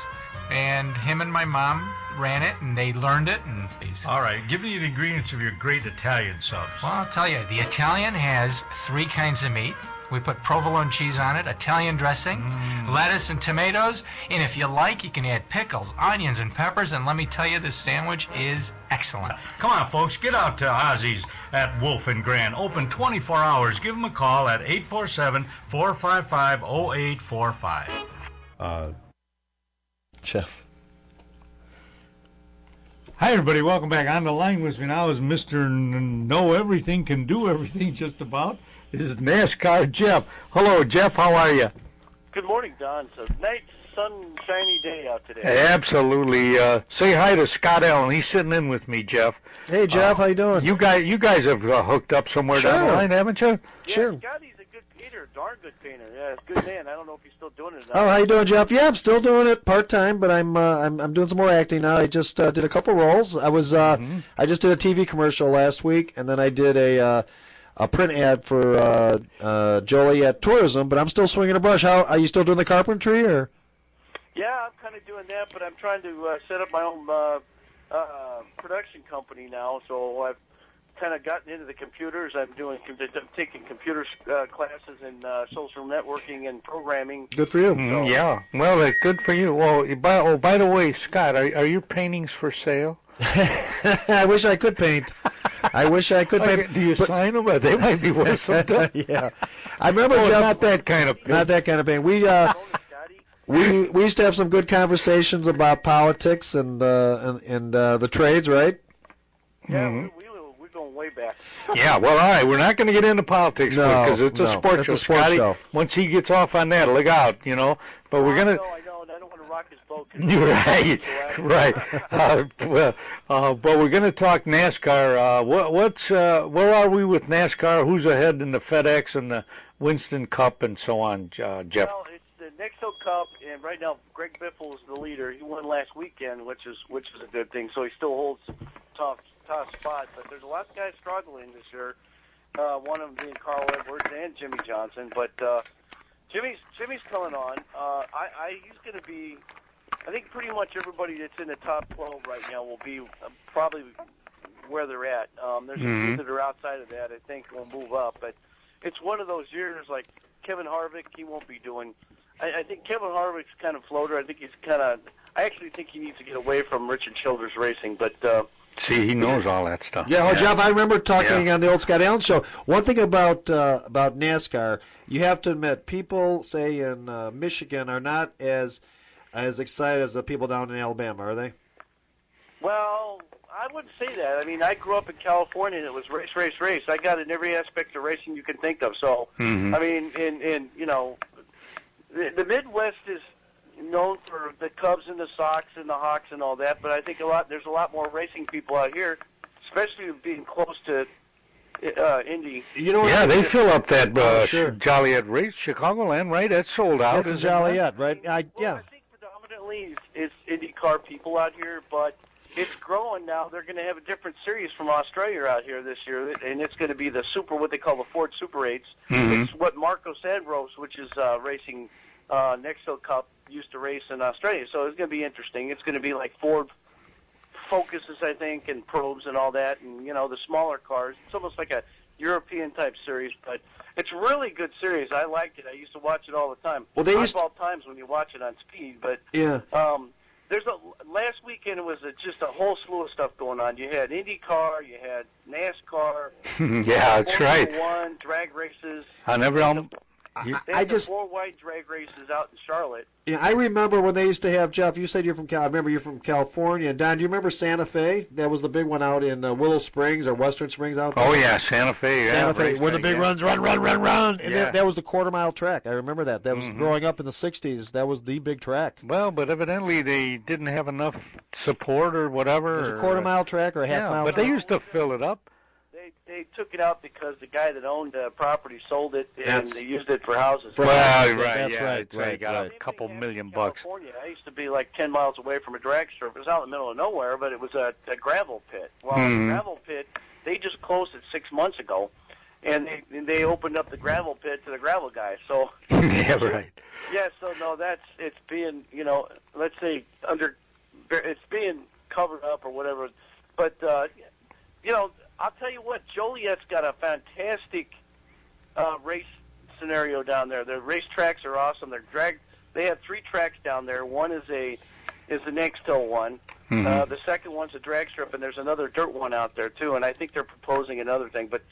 and him and my mom ran it, and they learned it. And all right, give me the ingredients of your great Italian subs. Well, I'll tell you, the Italian has 3 kinds of meat. We put provolone cheese on it, Italian dressing, lettuce and tomatoes, and if you like, you can add pickles, onions, and peppers, and let me tell you, this sandwich is excellent. Come on, folks, get out to Ozzy's at Wolf and Grand. Open 24 hours. Give them a call at 847-455-0845. Jeff. Hi, everybody. Welcome back. On the line with me now is Mr. Know Everything, can do everything just about. is NASCAR Jeff. Hello, Jeff. How are you? Good morning, Don. It's a nice, sunshiny day out today. Absolutely. Say hi to Scott Allen. He's sitting in with me, Jeff. Hey, Jeff. How you doing? You guys have hooked up somewhere down the line, haven't you? Yeah, Sure. Scotty's a good painter, darn good painter. Yeah, it's a good man. I don't know if he's still doing it. Oh, how you doing, Jeff? Yeah, I'm still doing it part-time, but I'm doing some more acting now. I just did a couple roles. I just did a TV commercial last week, and then I did a print ad for Joliet Tourism, but I'm still swinging a brush. How are you still doing the carpentry, or? Yeah, I'm kind of doing that, but I'm trying to set up my own production company now. So I've kind of gotten into the computers. I'm taking computer classes in social networking and programming. Good for you. So, Yeah. Well, that's good for you. Well, by the way, Scott, are your paintings for sale? I wish I could paint. I wish I could paint. Do you sign them? They might be worth something. Yeah. I remember, Jeff, not that kind of paint. Not that kind of paint. We used to have some good conversations about politics and the trades, right? Yeah, we're going way back. Yeah, well, all right. We're not going to get into politics because it's a sports show. Scotty, show. Once he gets off on that, look out, But we're going to... I know. I don't want to rock his boat. Right. But we're going to talk NASCAR. Where are we with NASCAR? Who's ahead in the FedEx and the Winston Cup and so on, Jeff? Well, it's the Nexo Cup, and right now Greg Biffle is the leader. He won last weekend, which is a good thing. So he still holds top spot. But there's a lot of guys struggling this year. One of them being Carl Edwards and Jimmy Johnson. But Jimmy's coming on. He's going to be. I think pretty much everybody that's in the top 12 right now will be probably where they're at. There's a few that are outside of that. I think will move up, but it's one of those years like Kevin Harvick. He won't be doing. I think Kevin Harvick's kind of floater. I think he's kind of. I actually think he needs to get away from Richard Childress Racing, but. See, he knows all that stuff. Yeah, well, Jeff, I remember talking on the old Scott Allen show. One thing about NASCAR, you have to admit, people, say, in Michigan are not as excited as the people down in Alabama, are they? Well, I wouldn't say that. I mean, I grew up in California, and it was race, race, race. I got in every aspect of racing you can think of. So, I mean, the Midwest is known for the Cubs and the Sox and the Hawks and all that, but I think there's a lot more racing people out here, especially being close to Indy. They fill up that Joliet race, Chicagoland, right? That's sold out. That's Joliet, right? I think predominantly it's IndyCar people out here, but it's growing now. They're going to have a different series from Australia out here this year, and it's going to be the what they call the Ford Super 8s. It's what Marcos Andros, which is racing Nexo Cup, used to race in Australia. So it's going to be interesting. It's going to be like Ford Focuses, I think, and Probes and all that, and the smaller cars. It's almost like a European type series, but it's a really good series. I liked it. I used to watch it all the time. Well, all times when you watch it on speed, but last weekend it was just a whole slew of stuff going on. You had IndyCar, you had NASCAR. Yeah, that's right. Formula 1, drag races. I just 4 white drag races out in Charlotte. Yeah, I remember when they used to have, Jeff, you said you're from I remember you're from California. Don, do you remember Santa Fe? That was the big one out in Willow Springs or Western Springs out there. Oh yeah, Santa Fe. Santa Fe, where the big runs, run. And that was the quarter-mile track. I remember that. That was growing up in the 60s. That was the big track. Well, but evidently they didn't have enough support or whatever. It was a quarter-mile track or a half-mile track. But they used to fill it up. They took it out because the guy that owned the property sold it, and they used it for houses. Well, That's right. They got a couple $1 million bucks. California, I used to be like 10 miles away from a drag strip. It was out in the middle of nowhere, but it was a gravel pit. Well, the gravel pit, they just closed it 6 months ago, and they opened up the gravel pit to the gravel guys. So yeah, right. Yeah, so no, it's being let's say it's being covered up or whatever, but I'll tell you what, Joliet's got a fantastic race scenario down there. The race tracks are awesome. They have 3 tracks down there. One is the Nextel one. The second one's a drag strip, and there's another dirt one out there too. And I think they're proposing another thing. But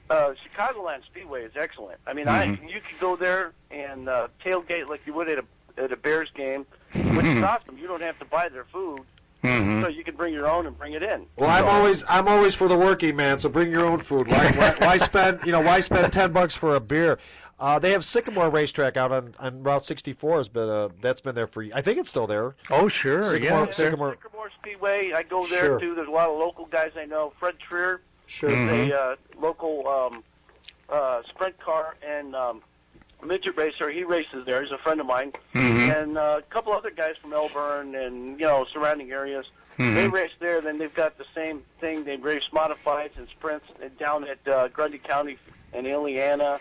Chicagoland Speedway is excellent. I mean, you could go there and tailgate like you would at a Bears game, which is awesome. You don't have to buy their food. So you can bring your own and bring it in. Well, I'm always for the working man. So bring your own food. Why spend $10 for a beer? They have Sycamore Racetrack out on Route 64, but that's been there for. I think it's still there. Oh, sure, Sycamore Speedway. I go there too. There's a lot of local guys I know. Fred Trier, a local sprint car and midget racer. He races there. He's a friend of mine, and a couple other guys from Elburn and surrounding areas. They race there. Then they've got the same thing. They race modifieds and sprints down at Grundy County and Ileana.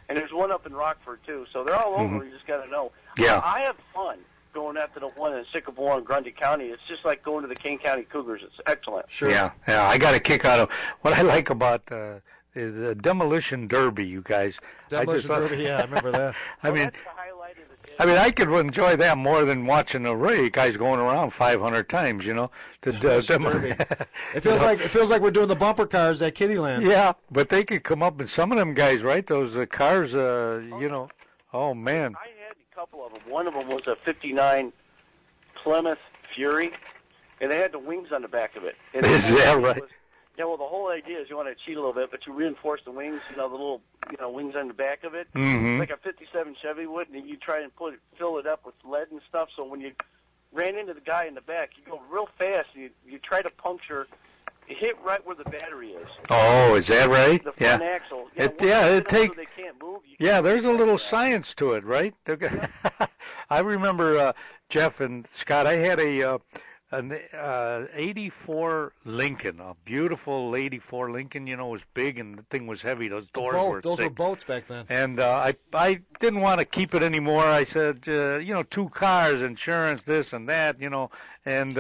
And there's one up in Rockford, too. So they're all over. You just got to know. Yeah. I have fun going after the one in Sycamore and Grundy County. It's just like going to the King County Cougars. It's excellent. Sure. Yeah. I got a kick out of what I like about the Demolition Derby, you guys. Demolition Derby, I remember that. That's the highlight of the day. I could enjoy that more than watching the race guys going around 500 times, Derby. It feels like we're doing the bumper cars at Kittyland. Yeah, but they could come up, and some of them guys, right? Those cars, oh man. I had a couple of them. One of them was a '59 Plymouth Fury, and they had the wings on the back of it. Is that right? Well, the whole idea is you want to cheat a little bit, but you reinforce the wings, the little, wings on the back of it, like a '57 Chevy would, and you try and fill it up with lead and stuff. So when you ran into the guy in the back, you go real fast. You try to puncture. You hit right where the battery is. Oh, is that right? The front axle. It takes. They can't move. There's a little science to it, right? I remember Jeff and Scott. I had an 84 Lincoln, a beautiful 84 Lincoln. It was big and the thing was heavy. Those doors were thick. Those were boats back then. And I didn't want to keep it anymore. I said, 2 cars, insurance, this and that, and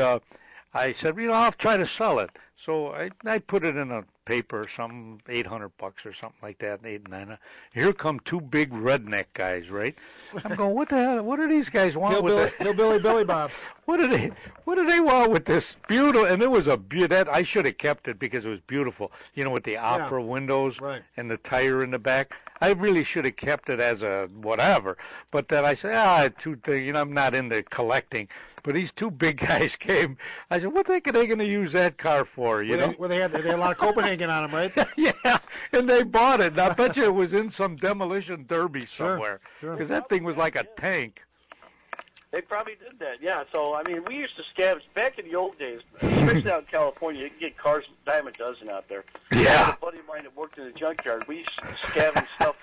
I said, I'll try to sell it. So I put it in a paper, some $800 or something like that, 8 and 9. Here come 2 big redneck guys, right? I'm going, what the hell? What do these guys want with it? Hillbilly Billy Bob. What do they want with this beautiful? And it was that I should have kept it because it was beautiful. With the opera windows and the tire in the back. I really should have kept it as a whatever. But then I said, I'm not into collecting. But these 2 big guys came. I said, what are they going to use that car for? They had a lot of Copenhagen on them, right? Yeah, and they bought it. And I bet you it was in some demolition derby somewhere. Because that thing was like a tank. They probably did that, yeah. So, we used to scavenge. Back in the old days, especially out in California, you can get cars dime a dozen out there. Yeah. I had a buddy of mine that worked in a junkyard. We used to scavenge stuff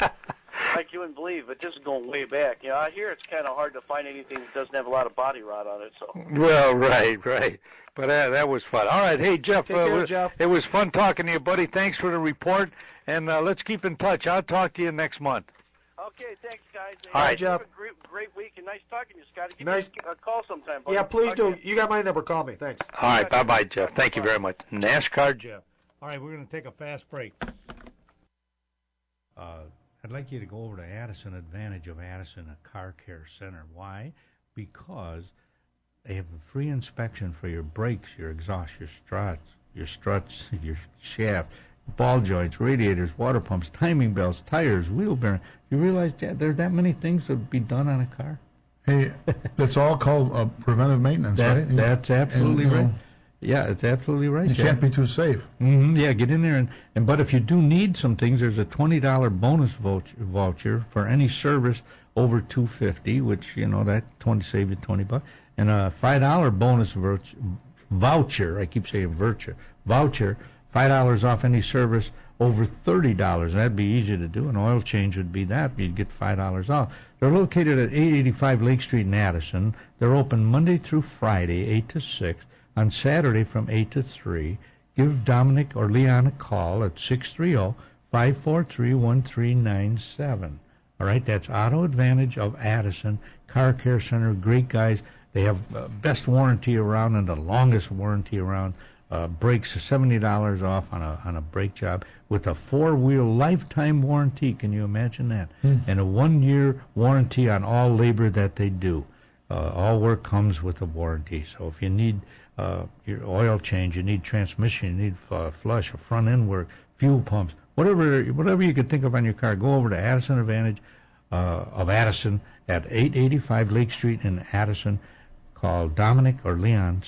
like you wouldn't believe, but this is going way back. I hear it's kind of hard to find anything that doesn't have a lot of body rot on it. So. Well, right. But that was fun. All right, hey, Jeff. Take care, Jeff. It was fun talking to you, buddy. Thanks for the report, and let's keep in touch. I'll talk to you next month. Okay, thanks, guys. All right, Jeff. Have a great week, and nice talking to you, Scotty. Give me a call sometime, buddy. Yeah, please do. You got my number. Call me. Thanks. All right, bye-bye, Jeff. Thank you very much. NASCAR Jeff. All right, we're going to take a fast break. I'd like you to go over to Addison Advantage of Addison, a car care center. Why? Because they have a free inspection for your brakes, your exhaust, your struts, your shaft, ball joints, radiators, water pumps, timing belts, tires, wheel bearing. You realize there are that many things that would be done on a car? Hey, that's all called preventive maintenance, right? That's absolutely right. Yeah, it's absolutely right. You can't be too safe. Yeah, get in there but if you do need some things, there's a $20 bonus voucher for any service over $250, which that save you $20, and a $5 bonus voucher. I keep saying voucher. $5 off any service over $30. That'd be easy to do. An oil change would be that. You'd get $5 off. They're located at 885 Lake Street in Addison. They're open Monday through Friday, 8 to 6. On Saturday from 8 to 3, give Dominic or Leon a call at 630-543-1397. All right, that's Auto Advantage of Addison, Car Care Center, great guys. They have best warranty around and the longest warranty around. Brakes $70 off on a brake job with a 4-wheel lifetime warranty. Can you imagine that? And a 1-year warranty on all labor that they do. All work comes with a warranty. So if you need your oil change, you need transmission, you need flush, front end work, fuel pumps, whatever you could think of on your car, go over to Addison Advantage of Addison at 885 Lake Street in Addison. Call Dominic or Leon,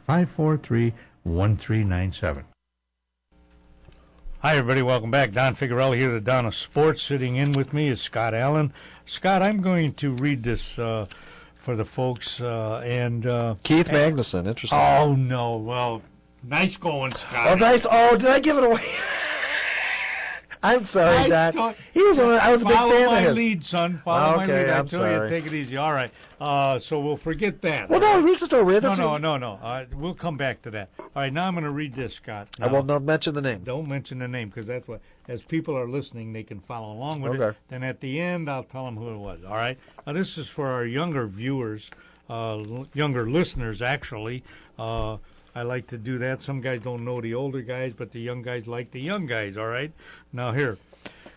630-543-1397. Hi, everybody. Welcome back. Don Figuarelli here to Donna Sports. Sitting in with me is Scott Allen. Scott, I'm going to read this for the folks. Keith Magnuson, interesting. Oh, no. Well, nice going, Scott. Oh, nice. Oh, did I give it away? I'm sorry, Don. He was I was a big fan of his. Follow my lead, son. Follow my lead. I'm sorry. Take it easy. All right. So we'll forget that. Well, no, we can still read it. No. We'll come back to that. All right, now I'm going to read this, Scott. I will not mention the name. Don't mention the name, because that's what, as people are listening, they can follow along with it. Then at the end, I'll tell them who it was. All right? Now, this is for our younger viewers, younger listeners, actually. I like to do that. Some guys don't know the older guys, but the young guys like the young guys, all right? Now, here,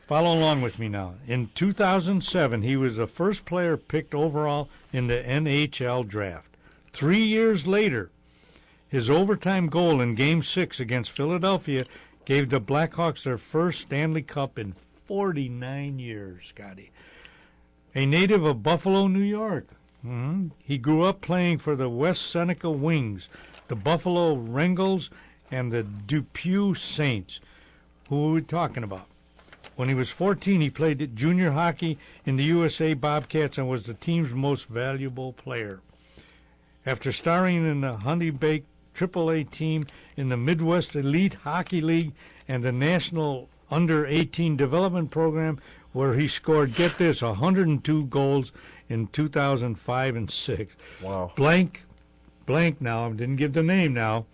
follow along with me now. In 2007, he was the first player picked overall in the NHL draft. 3 years later, his overtime goal in Game 6 against Philadelphia gave the Blackhawks their first Stanley Cup in 49 years, Scotty. A native of Buffalo, New York. He grew up playing for the West Seneca Wings, the Buffalo Wrangles, and the Depew Saints. Who are we talking about? When he was 14, he played junior hockey in the USA Bobcats and was the team's most valuable player. After starring in the Hundy Bake AAA team in the Midwest Elite Hockey League and the National Under-18 Development Program, where he scored, get this, 102 goals in 2005 and 6. Wow. Blank now, didn't give the name now,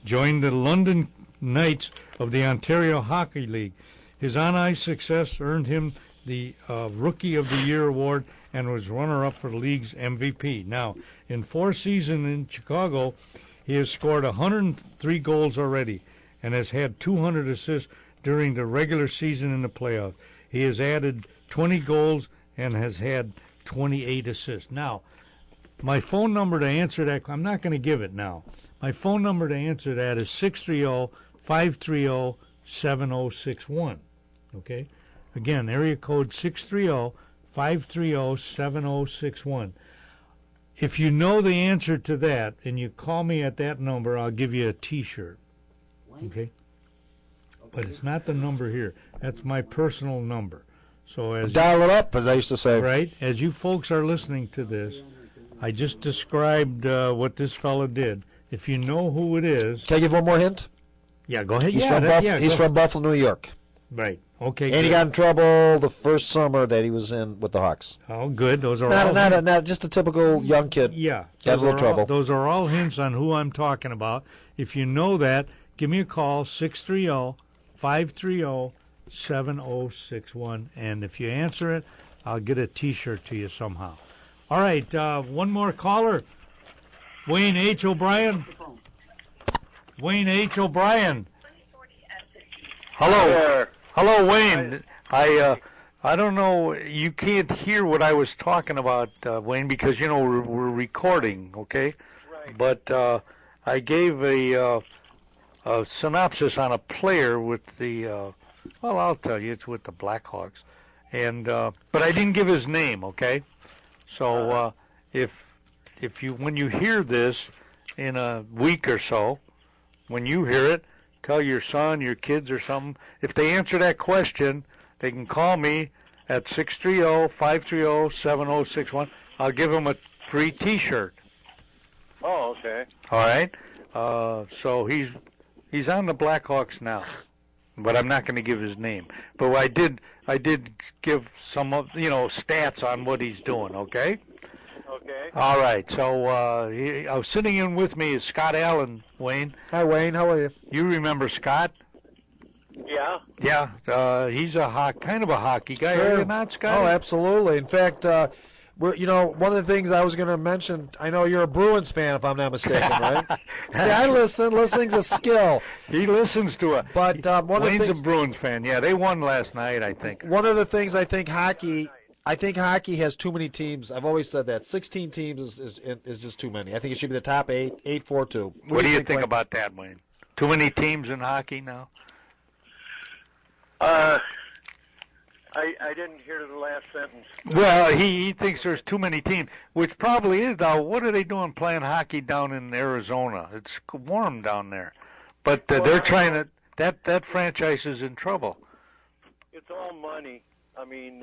joined the London Knights of the Ontario Hockey League. His on-ice success earned him the Rookie of the Year award and was runner-up for the league's MVP. Now, in 4 seasons in Chicago, he has scored 103 goals already and has had 200 assists during the regular season in the playoffs. He has added 20 goals and has had 28 assists. Now, my phone number to answer that, I'm not going to give it now. My phone number to answer that is 630-530-7061. Okay? Again, area code 630-530-7061. If you know the answer to that and you call me at that number, I'll give you a T-shirt. Okay? But it's not the number here. That's my personal number. So as dial it up, as I used to say. Right? As you folks are listening to this, I just described what this fella did. If you know who it is... Can I give one more hint? Yeah, go ahead. He's from Buffalo, New York. Right. Okay. And he got in trouble the first summer that he was in with the Hawks. Oh, good. Those are not just a typical young kid. Yeah. Got a little trouble. Those are all hints on who I'm talking about. If you know that, give me a call, 630-530-7061. And if you answer it, I'll get a T-shirt to you somehow. All right. One more caller. Wayne H. O'Brien. Wayne H. O'Brien. Hello. Hello, Wayne. I don't know. You can't hear what I was talking about, Wayne, because we're recording, okay? Right. But I gave a synopsis on a player with the. Well, I'll tell you, it's with the Blackhawks, and but I didn't give his name, okay? So if you when you hear this in a week or so, when you hear it, tell your son, your kids or something. If they answer that question, they can call me at 630-530-7061. I'll give them a free T-shirt. Oh, okay. All right. So he's on the Blackhawks now, but I'm not going to give his name. But I did give some of stats on what he's doing. Okay. Okay. All right. So sitting in with me is Scott Allen, Wayne. Hi, Wayne. How are you? You remember Scott? Yeah. Yeah. He's kind of a hockey guy. Sure. Are you not, Scott? Oh, absolutely. In fact, we're one of the things I was going to mention. I know you're a Bruins fan, if I'm not mistaken, right? See, I listen. Listening's a skill. He listens to it. But Wayne's a Bruins fan. Yeah, they won last night, I think. One of the things I think hockey has too many teams. I've always said that 16 teams is just too many. I think it should be the top 8-4-2. What do you think about that, Wayne? Too many teams in hockey now? I didn't hear the last sentence. Well, he thinks there's too many teams, which probably is. Now, what are they doing playing hockey down in Arizona? It's warm down there, but they're trying to. That franchise is in trouble. It's all money. I mean,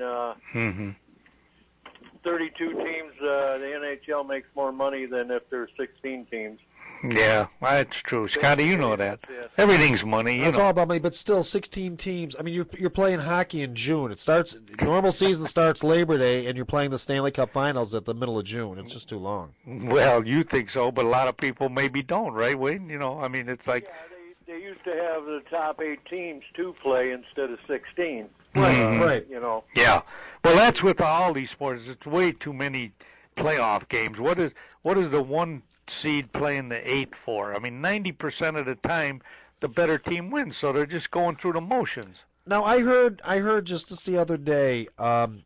32 teams. The NHL makes more money than if there's 16 teams. Yeah, that's true. Scotty, you know that. Everything's money. It's all about money, but still 16 teams. I mean, you're playing hockey in June. It starts, normal season starts Labor Day, and you're playing the Stanley Cup Finals at the middle of June. It's just too long. Well, you think so, but a lot of people maybe don't, right, Wayne? You know, I mean, it's like... Yeah, they used to have the top 8 teams to play instead of 16. Right. You know. Yeah. Well, that's with all these sports. It's way too many playoff games. What is the one seed playing the 8th for? I mean, 90% of the time, the better team wins. So they're just going through the motions. Now, I heard just the other day. I'm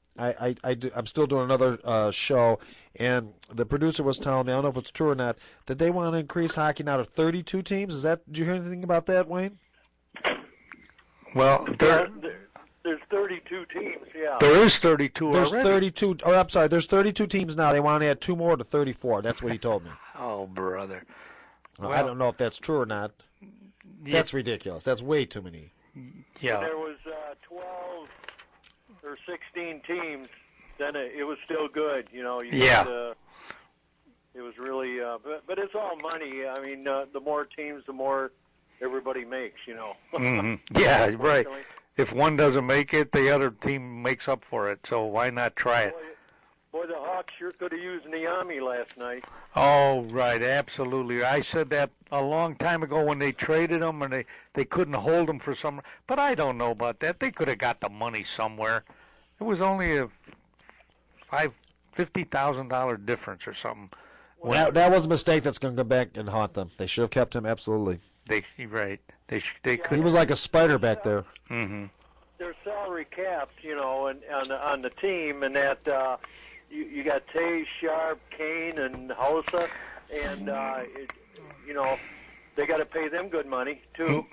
still doing another show, and the producer was telling me, I don't know if it's true or not, that they want to increase hockey now to 32 teams. Did you hear anything about that, Wayne? Well, there's 32 teams. Yeah. There is 32 There's already. 32. Oh, I'm sorry. There's 32 teams now. They want to add 2 more to 34. That's what he told me. Oh, brother. I don't know if that's true or not. That's ridiculous. That's way too many. Yeah. When there was 12 or 16 teams, then it was still good. You know. It was really, but it's all money. I mean, the more teams, the more everybody makes. You know. Mm-hmm. Yeah, right. If one doesn't make it, the other team makes up for it. So why not try it? Boy, the Hawks sure could have used Niami last night. Oh, right, absolutely. I said that a long time ago when they traded him and they couldn't hold him for some. But I don't know about that. They could have got the money somewhere. It was only a $50,000 difference or something. That was a mistake that's going to go back and haunt them. They should have kept him, absolutely. Right. They could. He was like a spider back there. Mm-hmm. There's salary caps, you know, on the team, and that you got Tay, Sharp, Kane, and Hossa, and you know, they got to pay them good money too.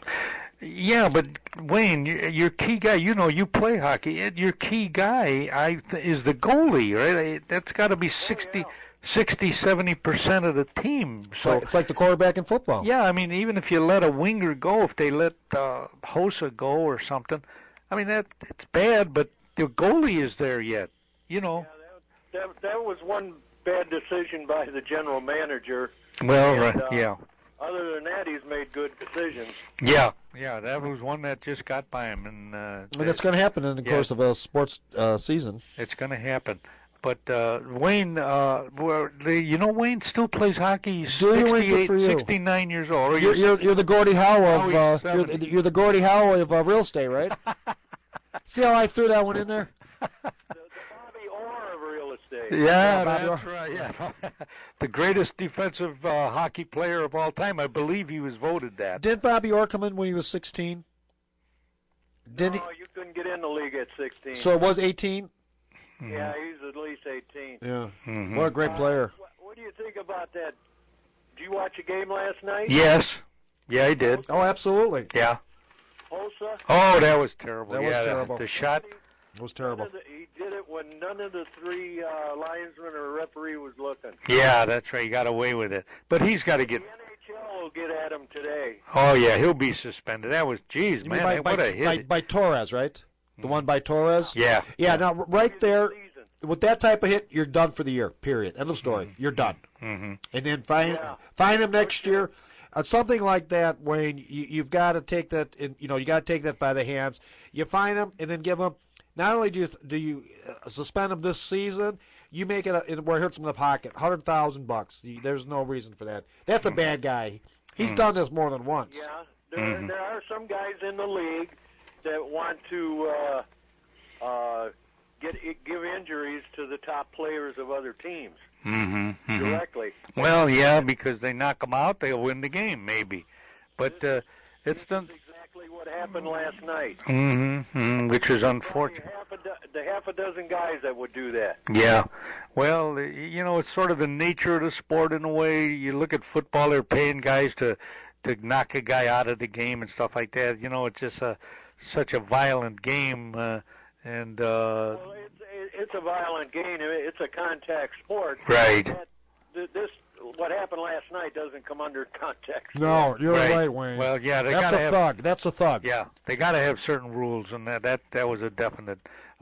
Yeah, but Wayne, your key guy, you know, you play hockey. Your key guy is the goalie, right? That's got to be 60-70% of the team. So it's like the quarterback in football. Yeah, I mean, even if you let a winger go, if they let Hossa go or something, I mean it's bad. But the goalie is there yet, you know. Yeah, that was one bad decision by the general manager. Well, and, right, yeah. Other than that, he's made good decisions. Yeah, that was one that just got by him, and that's going to happen in the course of a sports season. It's going to happen. But Wayne, you know, Wayne still plays hockey. He's 69 years old. You're the Gordie Howe of you're the Gordie Howe of real estate, right? See how I threw that one in there? The Bobby Orr of real estate. Yeah, that's right. Yeah, the greatest defensive hockey player of all time. I believe he was voted that. Did Bobby Orr come in when he was 16? No, you couldn't get in the league at 16. So it was 18. Yeah, he's at least 18. Yeah. Mm-hmm. What a great player. What do you think about that? Did you watch a game last night? Yes. Yeah, I did. Oh, absolutely. Yeah. Hossa? Oh, that was terrible. That was terrible. The shot was terrible. He did it when none of the 3 linesmen or referee was looking. Yeah, that's right. He got away with it. But he's got to get... The NHL will get at him today. Oh, yeah, he'll be suspended. That was, geez, man, what a hit. By Torres, right? The one by Torres? Yeah. Yeah, now, right there, with that type of hit, you're done for the year, period. End of story. Mm-hmm. You're done. Mm-hmm. And then find him next year. Something like that, Wayne, you've got to take that, you got to take that by the hands. You find him and then give him, not only do you suspend him this season, you make it where it hurts him in the pocket, $100,000. There's no reason for that. That's a bad guy. He's done this more than once. Yeah, there are some guys in the league that want to give injuries to the top players of other teams directly. Well, yeah, because they knock them out, they'll win the game, maybe. But it's exactly what happened last night. Which is unfortunate. Half a dozen guys that would do that. Yeah. Well, it's sort of the nature of the sport in a way. You look at football; they're paying guys to knock a guy out of the game and stuff like that. It's just such a violent game, And well, it's a violent game. It's a contact sport. Right. This what happened last night doesn't come under contact. No, you're right, Wayne. Well, yeah, they That's gotta a have thug. That's a thug. Yeah, they got to have certain rules, and that was a definite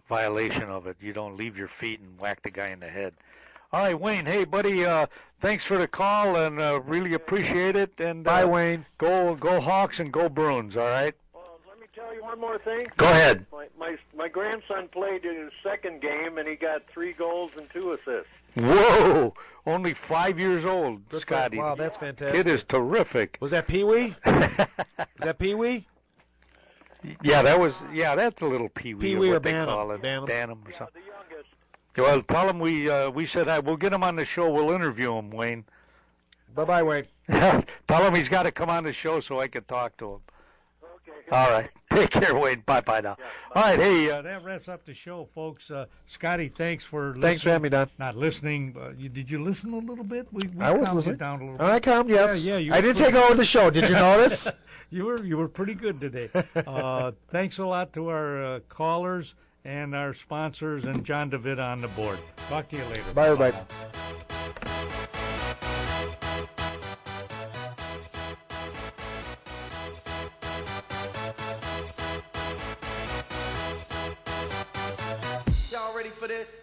violation of it. You don't leave your feet and whack the guy in the head. All right, Wayne. Hey, buddy. Thanks for the call, and really appreciate it. And bye, Wayne. Go Hawks and go Bruins. All right. Well, let me tell you one more thing. Go ahead. My grandson played in his second game, and he got 3 goals and 2 assists. Whoa! Only 5 years old, Scotty. Wow, that's fantastic. Kid is terrific. Was that Pee Wee? Was that Pee Wee? Yeah, that was. Yeah, that's a little Pee Wee. Pee Wee or they Bantam. call it. Bantam. Bantam or something. The youngest. Well, tell him we said we'll get him on the show. We'll interview him, Wayne. Bye-bye, Wayne. Tell him he's got to come on the show so I can talk to him. Okay. All right. Take care, Wayne. Bye-bye now. Yeah, all right. Hey, that wraps up the show, folks. Scotty, thanks for listening. Thanks for having me, Don. Not listening. Did you listen a little bit? We I was calmed listening. you down a little bit. I calmed, yes. Yeah, you I did take over the show. Did you notice? You were pretty good today. Thanks a lot to our callers and our sponsors and John DeVitt on the board. Talk to you later. Bye, everybody. Y'all ready for this?